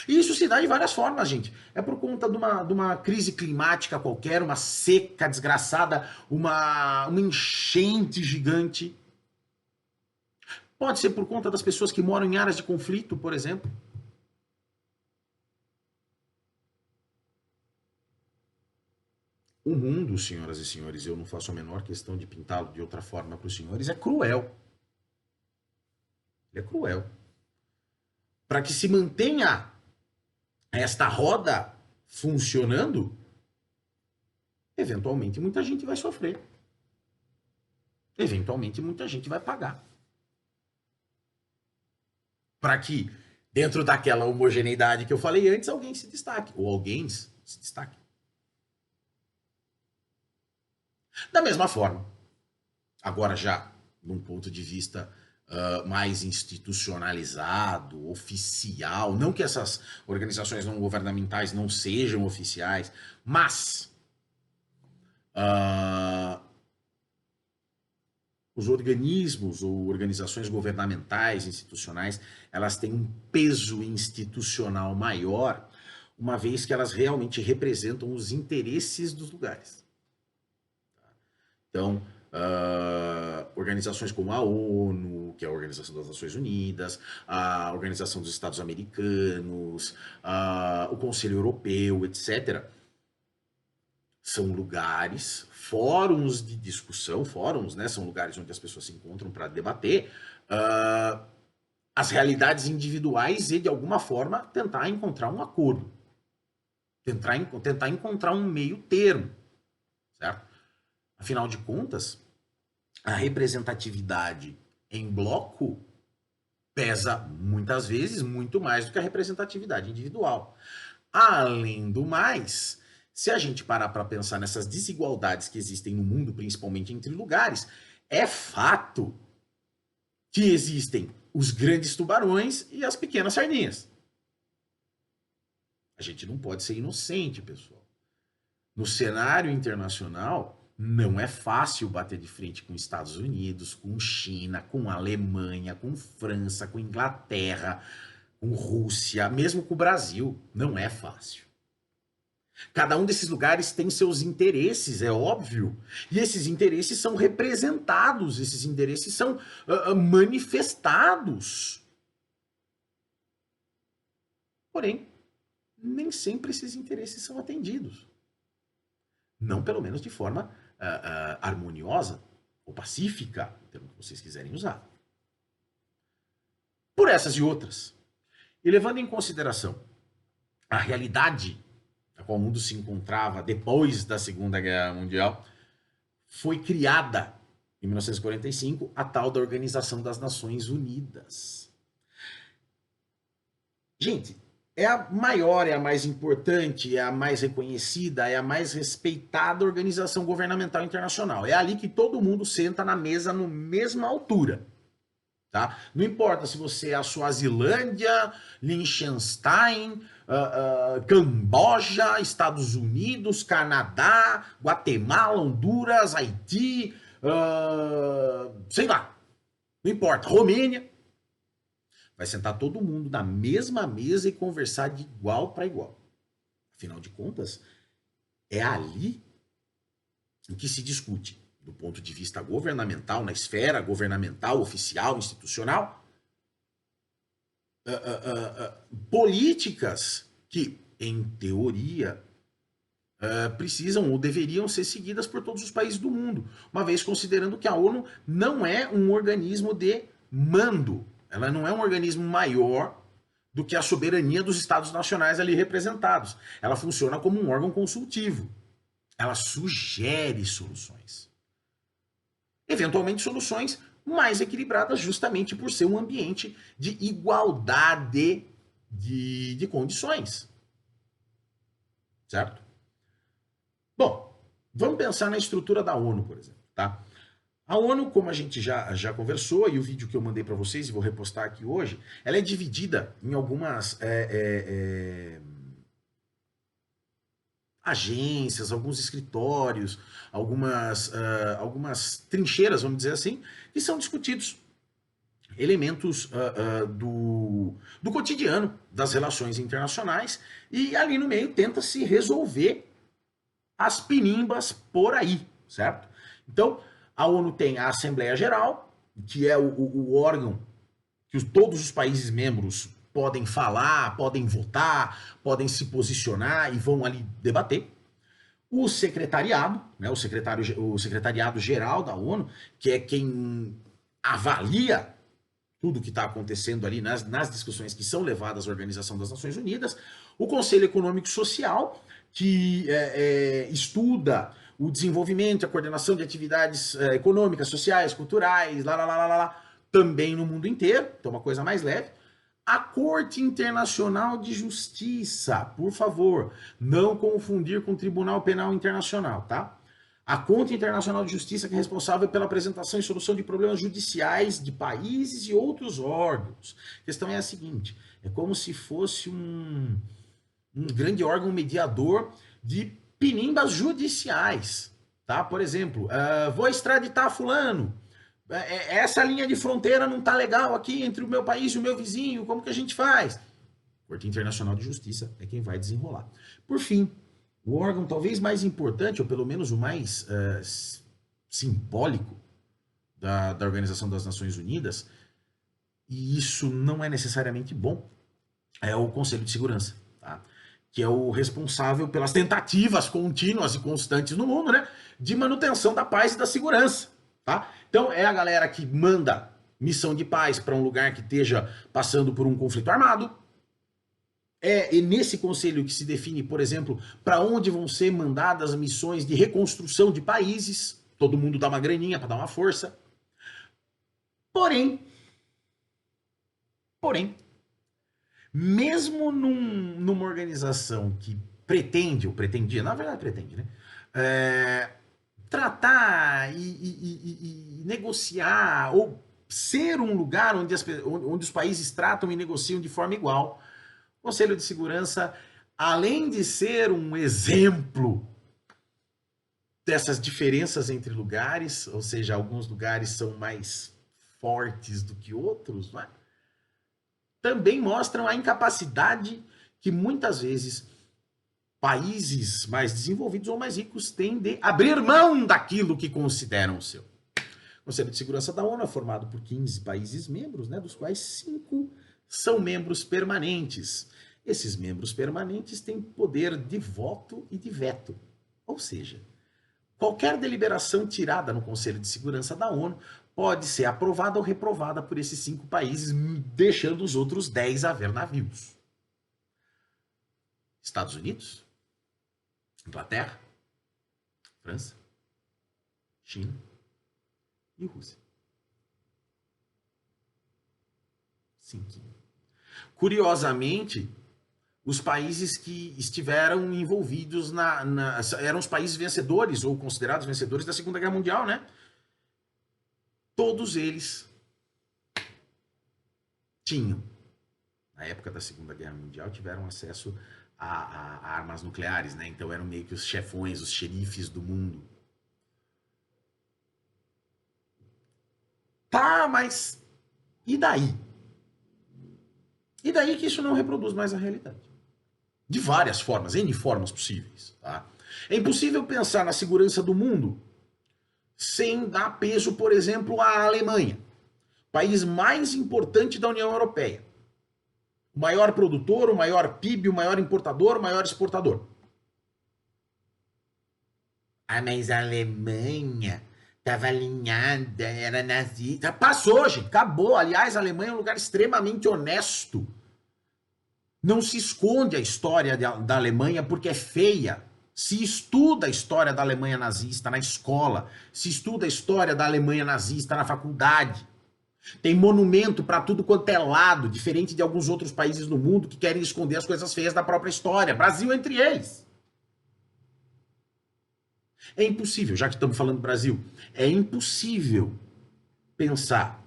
S1: E isso se dá de várias formas, gente. É por conta de uma crise climática qualquer, uma seca desgraçada, uma enchente gigante. Pode ser por conta das pessoas que moram em áreas de conflito, por exemplo. O mundo, senhoras e senhores, eu não faço a menor questão de pintá-lo de outra forma para os senhores, é cruel. Ele é cruel. Para que se mantenha esta roda funcionando, eventualmente muita gente vai sofrer. Eventualmente muita gente vai pagar. Para que, dentro daquela homogeneidade que eu falei antes, alguém se destaque. Ou alguém se destaque. Da mesma forma, agora já, num ponto de vista mais institucionalizado, oficial, não que essas organizações não governamentais não sejam oficiais, mas os organismos ou organizações governamentais, institucionais, elas têm um peso institucional maior, uma vez que elas realmente representam os interesses dos lugares. Então, organizações como a ONU, que é a Organização das Nações Unidas, a Organização dos Estados Americanos, o Conselho Europeu, etc., são lugares, fóruns de discussão, fóruns, né, são lugares onde as pessoas se encontram para debater as realidades individuais e, de alguma forma, tentar encontrar um acordo. Tentar encontrar um meio termo, certo? Afinal de contas, a representatividade em bloco pesa muitas vezes muito mais do que a representatividade individual. Além do mais, se a gente parar para pensar nessas desigualdades que existem no mundo, principalmente entre lugares, é fato que existem os grandes tubarões e as pequenas sardinhas. A gente não pode ser inocente, pessoal. No cenário internacional, não é fácil bater de frente com Estados Unidos, com China, com Alemanha, com França, com Inglaterra, com Rússia, mesmo com o Brasil. Não é fácil. Cada um desses lugares tem seus interesses, é óbvio. E esses interesses são representados, esses interesses são manifestados. Porém, nem sempre esses interesses são atendidos. Não, pelo menos de forma harmoniosa ou pacífica, o termo que vocês quiserem usar. Por essas e outras. E levando em consideração a realidade na qual o mundo se encontrava depois da Segunda Guerra Mundial, foi criada, em 1945, a tal da Organização das Nações Unidas. Gente, é a maior, é a mais importante, é a mais reconhecida, é a mais respeitada organização governamental internacional. É ali que todo mundo senta na mesa na mesma altura. Tá? Não importa se você é a Suazilândia, Liechtenstein, Camboja, Estados Unidos, Canadá, Guatemala, Honduras, Haiti, sei lá, não importa, Romênia. Vai sentar todo mundo na mesma mesa e conversar de igual para igual. Afinal de contas, é ali em que se discute, do ponto de vista governamental, na esfera governamental, oficial, institucional, políticas que, em teoria, precisam ou deveriam ser seguidas por todos os países do mundo, uma vez considerando que a ONU não é um organismo de mando, ela não é um organismo maior do que a soberania dos Estados nacionais ali representados. Ela funciona como um órgão consultivo. Ela sugere soluções. Eventualmente soluções mais equilibradas, justamente por ser um ambiente de igualdade de condições. Certo? Bom, vamos pensar na estrutura da ONU, por exemplo, tá? A ONU, como a gente já conversou, e o vídeo que eu mandei para vocês, e vou repostar aqui hoje, ela é dividida em algumas agências, alguns escritórios, algumas trincheiras, vamos dizer assim, que são discutidos elementos do cotidiano das relações internacionais, e ali no meio tenta-se resolver as pinimbas por aí, certo? Então, a ONU tem a Assembleia Geral, que é o órgão que todos os países membros podem falar, podem votar, podem se posicionar e vão ali debater. O secretariado, né, o secretariado geral da ONU, que é quem avalia tudo que está acontecendo ali nas discussões que são levadas à Organização das Nações Unidas. O Conselho Econômico e Social, que estuda o desenvolvimento, a coordenação de atividades econômicas, sociais, culturais, também no mundo inteiro, então uma coisa mais leve. A Corte Internacional de Justiça, por favor, não confundir com o Tribunal Penal Internacional, tá? A Corte Internacional de Justiça, que é responsável pela apresentação e solução de problemas judiciais de países e outros órgãos. A questão é a seguinte, é como se fosse um grande órgão mediador de pinimbas judiciais, tá? Por exemplo, vou extraditar fulano, essa linha de fronteira não tá legal aqui entre o meu país e o meu vizinho, como que a gente faz? A Corte Internacional de Justiça é quem vai desenrolar. Por fim, o órgão talvez mais importante, ou pelo menos o mais simbólico da Organização das Nações Unidas, e isso não é necessariamente bom, é o Conselho de Segurança, tá? Que é o responsável pelas tentativas contínuas e constantes no mundo, né, de manutenção da paz e da segurança, tá? Então é a galera que manda missão de paz para um lugar que esteja passando por um conflito armado. É nesse conselho que se define, por exemplo, para onde vão ser mandadas missões de reconstrução de países. Todo mundo dá uma graninha para dar uma força. Porém, mesmo numa organização que pretende, ou pretendia, na verdade pretende, né? Tratar e negociar, ou ser um lugar onde os países tratam e negociam de forma igual. O Conselho de Segurança, além de ser um exemplo dessas diferenças entre lugares, ou seja, alguns lugares são mais fortes do que outros, não é? Também mostram a incapacidade que muitas vezes países mais desenvolvidos ou mais ricos têm de abrir mão daquilo que consideram seu. O Conselho de Segurança da ONU é formado por 15 países membros, né, dos quais 5 são membros permanentes. Esses membros permanentes têm poder de voto e de veto. Ou seja, qualquer deliberação tirada no Conselho de Segurança da ONU pode ser aprovada ou reprovada por esses 5 países, deixando os outros 10 a ver navios. Estados Unidos, Inglaterra, França, China e Rússia. 5. Curiosamente, os países que estiveram envolvidos eram os países vencedores, ou considerados vencedores da Segunda Guerra Mundial, né? Todos eles tinham, na época da Segunda Guerra Mundial, tiveram acesso a armas nucleares, né? Então eram meio que os chefões, os xerifes do mundo. Tá, mas e daí? E daí que isso não reproduz mais a realidade. De várias formas, N formas possíveis. Tá? É impossível pensar na segurança do mundo sem dar peso, por exemplo, à Alemanha, país mais importante da União Europeia. O maior produtor, o maior PIB, o maior importador, o maior exportador. Ah, mas a Alemanha estava alinhada, era nazista. Passou, gente, acabou. Aliás, a Alemanha é um lugar extremamente honesto. Não se esconde a história da Alemanha porque é feia. Se estuda a história da Alemanha nazista na escola, se estuda a história da Alemanha nazista na faculdade. Tem monumento para tudo quanto é lado, diferente de alguns outros países no mundo que querem esconder as coisas feias da própria história. Brasil entre eles. É impossível, já que estamos falando do Brasil, é impossível pensar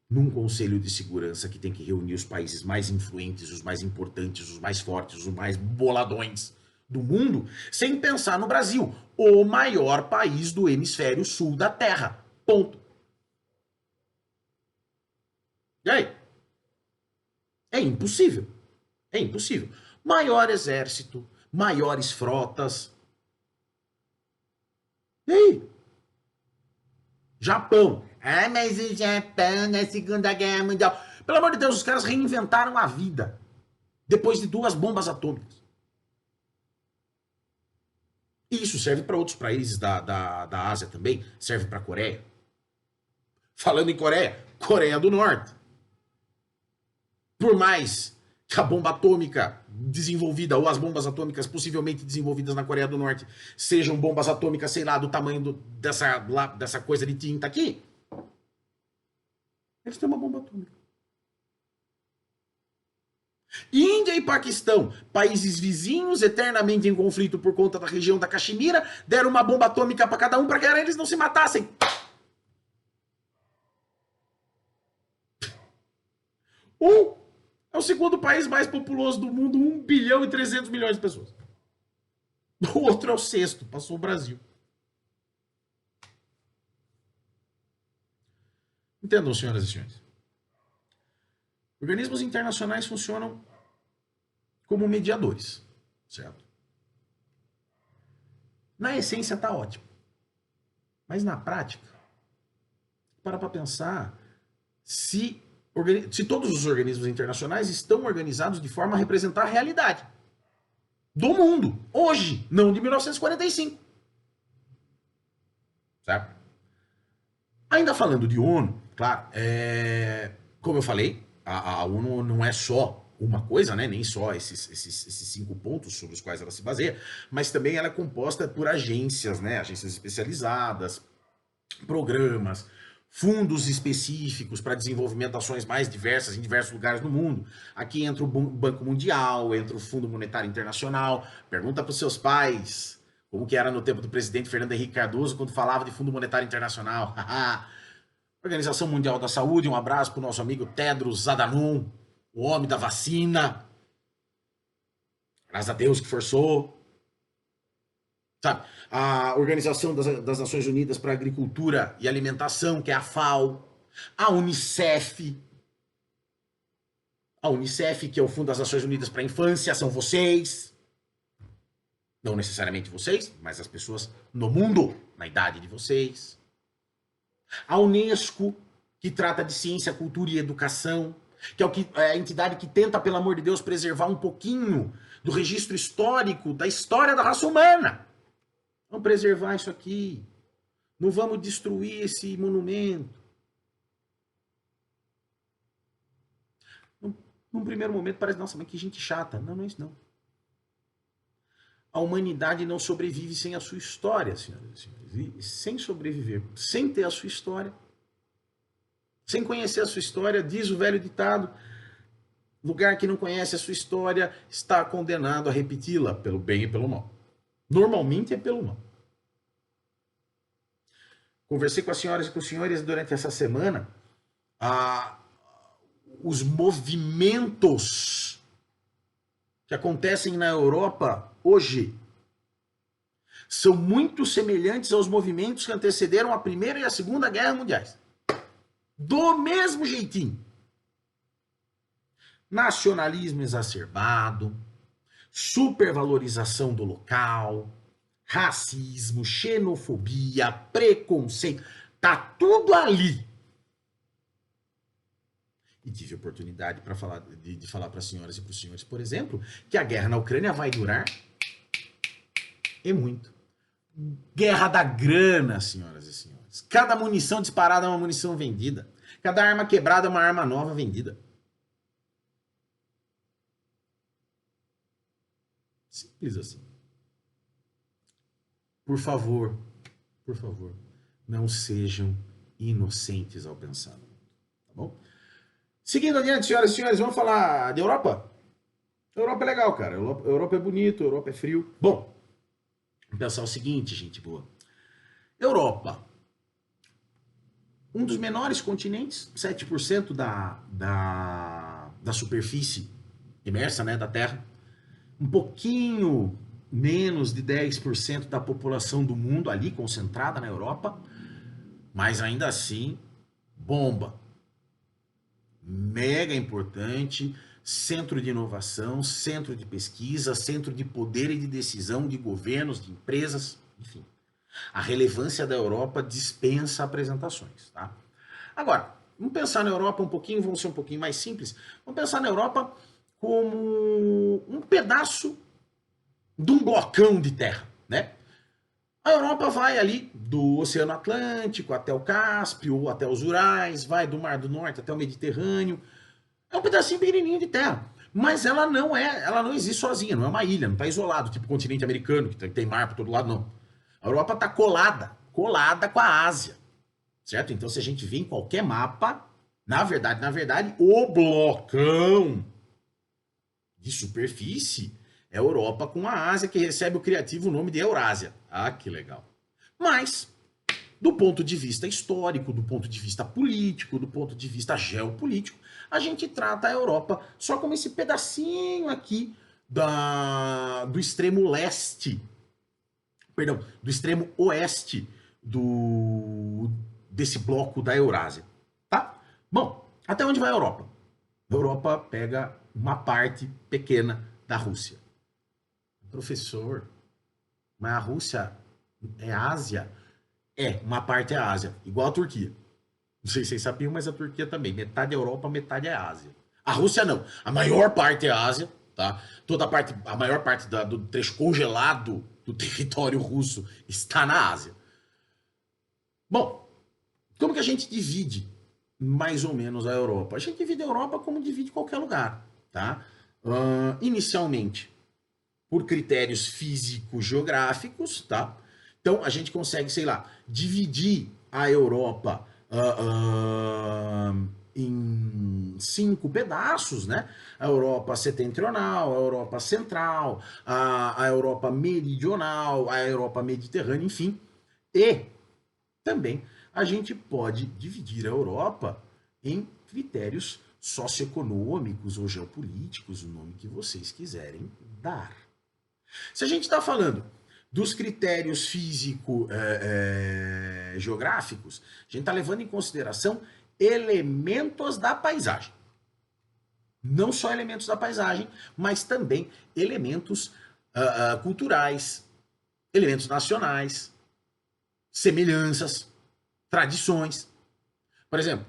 S1: num Conselho de Segurança que tem que reunir os países mais influentes, os mais importantes, os mais fortes, os mais boladões do mundo, sem pensar no Brasil, o maior país do hemisfério sul da Terra. Ponto. E aí? É impossível. É impossível. Maior exército, maiores frotas. E aí? Japão. Ah, mas o Japão na Segunda Guerra Mundial. Pelo amor de Deus, os caras reinventaram a vida depois de 2 bombas atômicas. E isso serve para outros países da Ásia também, serve para a Coreia. Falando em Coreia, Coreia do Norte. Por mais que a bomba atômica desenvolvida, ou as bombas atômicas possivelmente desenvolvidas na Coreia do Norte, sejam bombas atômicas, sei lá, do tamanho dessa coisa de tinta aqui, eles têm uma bomba atômica. Índia e Paquistão, países vizinhos, eternamente em conflito por conta da região da Caxemira, deram uma bomba atômica para cada um para que eles não se matassem. Um é o segundo país mais populoso do mundo, 1 bilhão e 300 milhões de pessoas. O outro é o 6º, passou o Brasil. Entendam, senhoras e senhores. Organismos internacionais funcionam como mediadores, certo? Na essência tá ótimo. Mas na prática, para pensar se todos os organismos internacionais estão organizados de forma a representar a realidade do mundo, hoje, não de 1945. Certo? Ainda falando de ONU, claro, como eu falei, a ONU não é só uma coisa, né? Nem só esses 5 pontos sobre os quais ela se baseia, mas também ela é composta por agências, né? Agências especializadas, programas, fundos específicos para desenvolvimento de ações mais diversas em diversos lugares do mundo. Aqui entra o Banco Mundial, entra o Fundo Monetário Internacional. Pergunta para os seus pais como que era no tempo do presidente Fernando Henrique Cardoso quando falava de Fundo Monetário Internacional. Organização Mundial da Saúde, um abraço para o nosso amigo Tedros Adhanom, o homem da vacina. Graças a Deus que forçou. Sabe? A Organização das Nações Unidas para Agricultura e Alimentação, que é a FAO, a Unicef, que é o Fundo das Nações Unidas para a Infância, são vocês. Não necessariamente vocês, mas as pessoas no mundo, na idade de vocês. A Unesco, que trata de ciência, cultura e educação, que é a entidade que tenta, pelo amor de Deus, preservar um pouquinho do registro histórico da história da raça humana. Vamos preservar isso aqui. Não vamos destruir esse monumento. Num primeiro momento parece, nossa, mas que gente chata. Não, não é isso não. A humanidade não sobrevive sem a sua história, senhoras e senhores. E sem sobreviver, sem ter a sua história, sem conhecer a sua história, diz o velho ditado, lugar que não conhece a sua história está condenado a repeti-la pelo bem e pelo mal. Normalmente é pelo mal. Conversei com as senhoras e com os senhores durante essa semana. Os movimentos que acontecem na Europa hoje são muito semelhantes aos movimentos que antecederam a Primeira e a Segunda Guerra Mundiais. Do mesmo jeitinho. Nacionalismo exacerbado, supervalorização do local, racismo, xenofobia, preconceito, tá tudo ali. E tive a oportunidade de falar para as senhoras e para os senhores, por exemplo, que a guerra na Ucrânia vai durar e muito. Guerra da grana, senhoras e senhores. Cada munição disparada é uma munição vendida. Cada arma quebrada é uma arma nova vendida. Simples assim. Por favor, não sejam inocentes ao pensar. Tá bom? Seguindo adiante, senhoras e senhores, vamos falar de Europa? A Europa é legal, cara. A Europa é bonito, a Europa é frio. Bom, vamos pensar o seguinte, gente boa. Europa, um dos menores continentes, 7% da superfície imersa, né, da Terra. Um pouquinho menos de 10% da população do mundo ali concentrada na Europa, mas ainda assim, bomba. Mega importante, centro de inovação, centro de pesquisa, centro de poder e de decisão de governos, de empresas, enfim. A relevância da Europa dispensa apresentações, tá? Agora, vamos pensar na Europa um pouquinho, vamos ser um pouquinho mais simples. Vamos pensar na Europa como um pedaço de um blocão de terra, né? A Europa vai ali do Oceano Atlântico até o Cáspio, ou até os Urais, vai do Mar do Norte até o Mediterrâneo. É um pedacinho pequenininho de terra. Mas ela não existe sozinha, não é uma ilha, não está isolado, tipo o continente americano, que tem mar por todo lado, não. A Europa está colada com a Ásia, certo? Então, se a gente vê em qualquer mapa, na verdade, o blocão de superfície é a Europa com a Ásia, que recebe o criativo nome de Eurásia. Ah, que legal. Mas, do ponto de vista histórico, do ponto de vista político, do ponto de vista geopolítico, a gente trata a Europa só como esse pedacinho aqui do extremo leste, perdão, do extremo oeste desse bloco da Eurásia, tá? Bom, até onde vai a Europa? A Europa pega uma parte pequena da Rússia. Professor, mas a Rússia é Ásia? Uma parte é a Ásia, igual a Turquia. Não sei se vocês sabiam, mas a Turquia também. Metade é Europa, metade é Ásia. A Rússia não. A maior parte é Ásia, tá? A maior parte do trecho congelado do território russo está na Ásia. Bom, como que a gente divide mais ou menos a Europa? A gente divide a Europa como divide qualquer lugar, tá? Inicialmente, por critérios físico-geográficos, tá? Então, a gente consegue, sei lá, dividir a Europa em 5 pedaços, né? A Europa setentrional, a Europa central, a Europa meridional, a Europa mediterrânea, enfim. E também a gente pode dividir a Europa em critérios socioeconômicos ou geopolíticos, o nome que vocês quiserem dar. Se a gente está falando dos critérios físico-geográficos, a gente está levando em consideração elementos da paisagem. Não só elementos da paisagem, mas também elementos culturais, elementos nacionais, semelhanças, tradições. Por exemplo,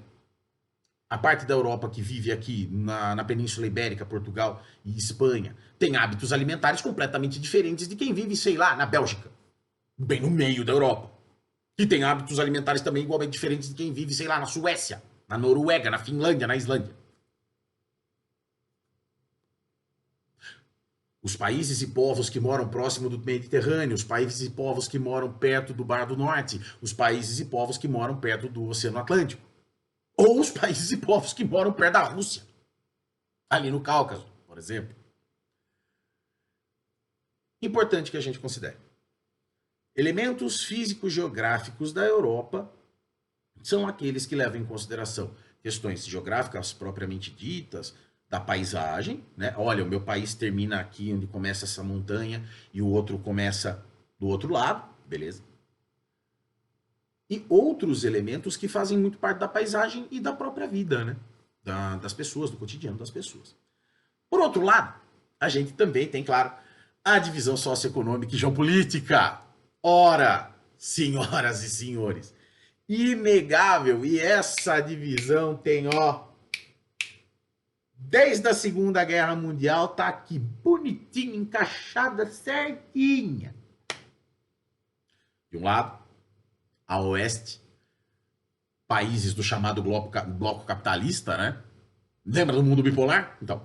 S1: a parte da Europa que vive aqui na Península Ibérica, Portugal e Espanha, tem hábitos alimentares completamente diferentes de quem vive, sei lá, na Bélgica, bem no meio da Europa. E tem hábitos alimentares também igualmente diferentes de quem vive, sei lá, na Suécia, na Noruega, na Finlândia, na Islândia. Os países e povos que moram próximo do Mediterrâneo, os países e povos que moram perto do Mar do Norte, os países e povos que moram perto do Oceano Atlântico. Ou os países e povos que moram perto da Rússia, ali no Cáucaso, por exemplo. Importante que a gente considere. Elementos físico-geográficos da Europa são aqueles que levam em consideração questões geográficas propriamente ditas, da paisagem, né? Olha, o meu país termina aqui onde começa essa montanha e o outro começa do outro lado, beleza? E outros elementos que fazem muito parte da paisagem e da própria vida, né? Das pessoas, do cotidiano das pessoas. Por outro lado, a gente também tem, claro, a divisão socioeconômica e geopolítica. Ora, senhoras e senhores, inegável, e essa divisão tem, desde a Segunda Guerra Mundial, tá aqui bonitinho, encaixada, certinha. De um lado, a oeste, países do chamado bloco capitalista, né? Lembra do mundo bipolar? Então,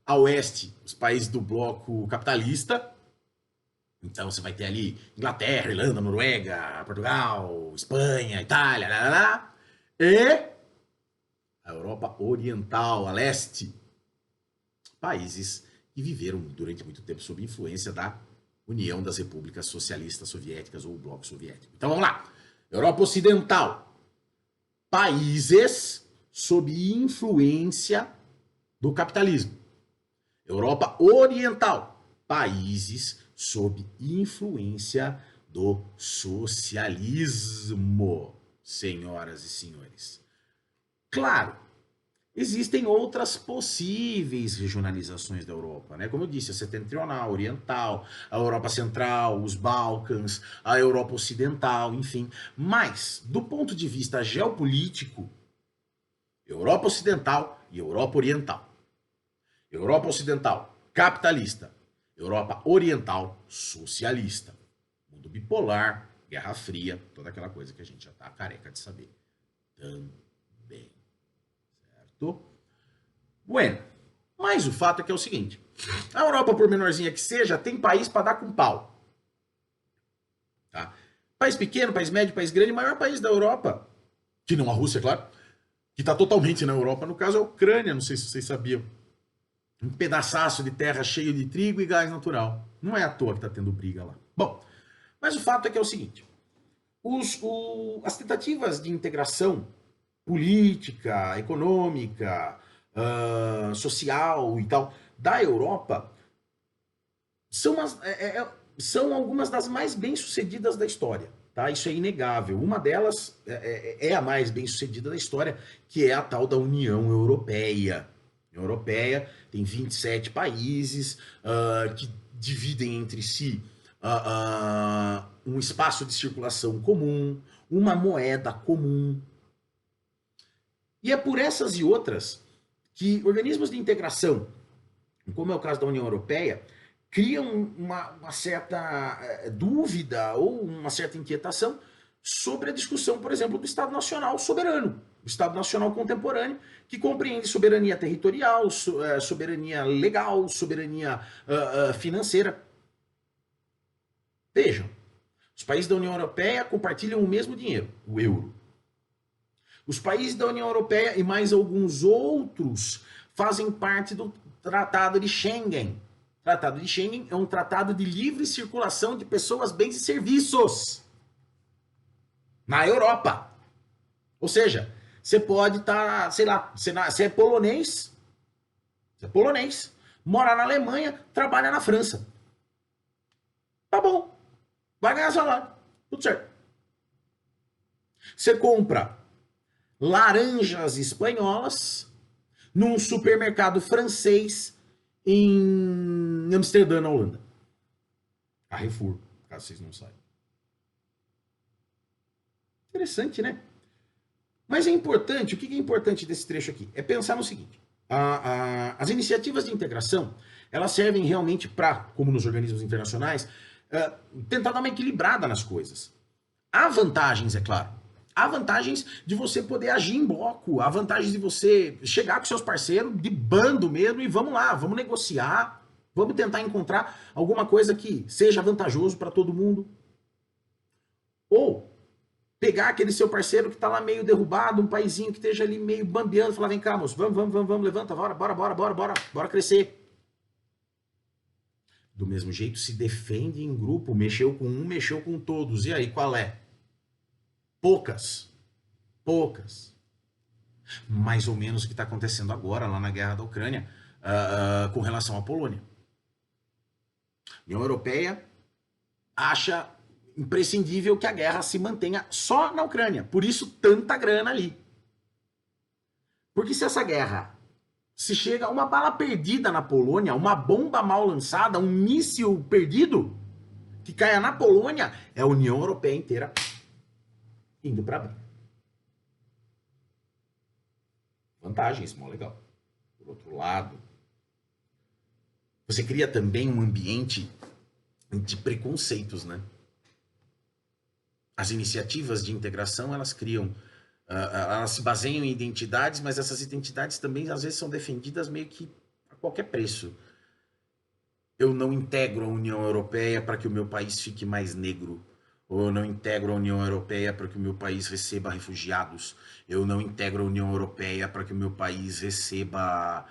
S1: a oeste, os países do bloco capitalista. Então, você vai ter ali Inglaterra, Irlanda, Noruega, Portugal, Espanha, Itália, e a Europa Oriental, a leste, países que viveram durante muito tempo sob influência da União das Repúblicas Socialistas Soviéticas ou Bloco Soviético. Então vamos lá. Europa Ocidental, países sob influência do capitalismo. Europa Oriental, países sob influência do socialismo, senhoras e senhores. Claro, existem outras possíveis regionalizações da Europa, né? Como eu disse, a setentrional, a oriental, a Europa Central, os Balcãs, a Europa Ocidental, enfim. Mas, do ponto de vista geopolítico, Europa Ocidental e Europa Oriental. Europa Ocidental, capitalista. Europa Oriental, socialista. Mundo bipolar, Guerra Fria, toda aquela coisa que a gente já tá careca de saber. Também. Bueno, mas o fato é que é o seguinte, a Europa, por menorzinha que seja, tem país para dar com pau. Tá? País pequeno, país médio, país grande, o maior país da Europa, que não a Rússia, claro, que está totalmente na Europa, no caso é a Ucrânia, não sei se vocês sabiam. Um pedaçaço de terra cheio de trigo e gás natural. Não é à toa que está tendo briga lá. Bom, mas o fato é que é o seguinte, as tentativas de integração política, econômica, social e tal, da Europa, são algumas das mais bem-sucedidas da história. Tá? Isso é inegável. Uma delas é a mais bem-sucedida da história, que é a tal da União Europeia. A União Europeia tem 27 países que dividem entre si um espaço de circulação comum, uma moeda comum. E é por essas e outras que organismos de integração, como é o caso da União Europeia, criam uma certa dúvida ou uma certa inquietação sobre a discussão, por exemplo, do Estado Nacional soberano, o Estado Nacional contemporâneo, que compreende soberania territorial, soberania legal, soberania financeira. Vejam, os países da União Europeia compartilham o mesmo dinheiro, o euro. Os países da União Europeia e mais alguns outros fazem parte do Tratado de Schengen. O Tratado de Schengen é um tratado de livre circulação de pessoas, bens e serviços na Europa. Ou seja, você pode estar, sei lá, você é polonês, mora na Alemanha, trabalha na França. Tá bom, vai ganhar salário, tudo certo. Você compra laranjas espanholas num supermercado francês em Amsterdã, na Holanda. Carrefour, caso vocês não saibam. Interessante, né? Mas é importante, o que é importante desse trecho aqui? É pensar no seguinte, as iniciativas de integração, elas servem realmente para, como nos organismos internacionais, tentar dar uma equilibrada nas coisas. Há vantagens, é claro. Há vantagens de você poder agir em bloco, há vantagens de você chegar com seus parceiros de bando mesmo e vamos lá, vamos negociar, vamos tentar encontrar alguma coisa que seja vantajoso para todo mundo. Ou pegar aquele seu parceiro que está lá meio derrubado, um paizinho que esteja ali meio bambeando, falar, vem cá, moço, vamos, levanta, bora crescer. Do mesmo jeito, se defende em grupo, mexeu com um, mexeu com todos. E aí, qual é? Poucas. Mais ou menos o que está acontecendo agora, lá na guerra da Ucrânia, com relação à Polônia. A União Europeia acha imprescindível que a guerra se mantenha só na Ucrânia. Por isso, tanta grana ali. Porque se essa guerra, se chega uma bala perdida na Polônia, uma bomba mal lançada, um míssil perdido, que caia na Polônia, é a União Europeia inteira indo para abrir. Vantagens, mó legal. Por outro lado, você cria também um ambiente de preconceitos, né? As iniciativas de integração, elas criam, elas se baseiam em identidades, mas essas identidades também, às vezes, são defendidas meio que a qualquer preço. Eu não integro a União Europeia para que o meu país fique mais negro. Ou eu não integro a União Europeia para que o meu país receba refugiados. Eu não integro a União Europeia para que o meu país receba,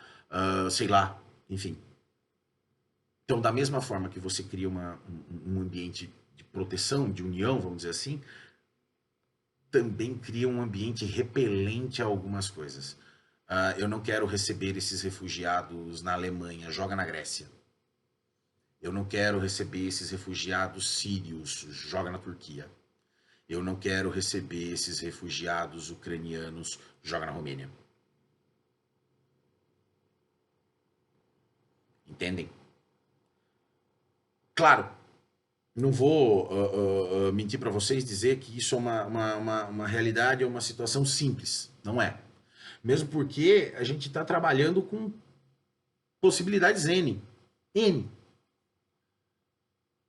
S1: sei lá, enfim. Então, da mesma forma que você cria um ambiente de proteção, de união, vamos dizer assim, também cria um ambiente repelente a algumas coisas. Eu não quero receber esses refugiados na Alemanha, joga na Grécia. Eu não quero receber esses refugiados sírios, joga na Turquia. Eu não quero receber esses refugiados ucranianos, joga na Romênia. Entendem? Claro, não vou mentir para vocês dizer que isso é uma realidade, é uma situação simples. Não é. Mesmo porque a gente está trabalhando com possibilidades N.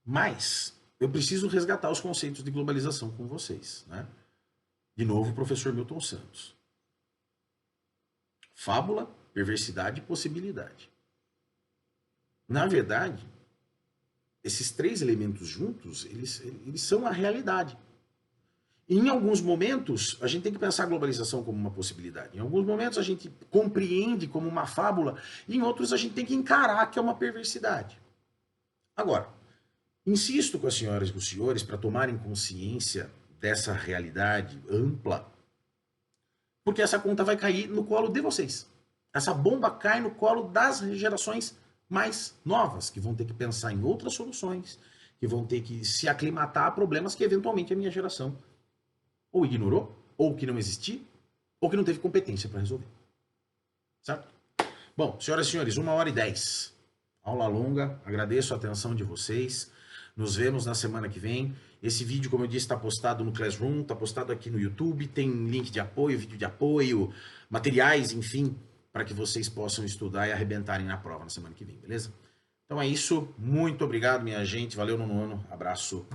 S1: Mas eu preciso resgatar os conceitos de globalização com vocês, né? De novo, professor Milton Santos. Fábula, perversidade e possibilidade. Na verdade, esses três elementos juntos, eles são a realidade. E em alguns momentos, a gente tem que pensar a globalização como uma possibilidade. Em alguns momentos, a gente compreende como uma fábula. E em outros, a gente tem que encarar que é uma perversidade. Agora, insisto com as senhoras e com os senhores para tomarem consciência dessa realidade ampla, porque essa conta vai cair no colo de vocês. Essa bomba cai no colo das gerações mais novas, que vão ter que pensar em outras soluções, que vão ter que se aclimatar a problemas que eventualmente a minha geração ou ignorou, ou que não existia, ou que não teve competência para resolver. Certo? Bom, senhoras e senhores, 1h10. Aula longa, agradeço a atenção de vocês. Nos vemos na semana que vem. Esse vídeo, como eu disse, está postado no Classroom, está postado aqui no YouTube, tem link de apoio, vídeo de apoio, materiais, enfim, para que vocês possam estudar e arrebentarem na prova na semana que vem, beleza? Então é isso. Muito obrigado, minha gente. Valeu, nono ano. Abraço.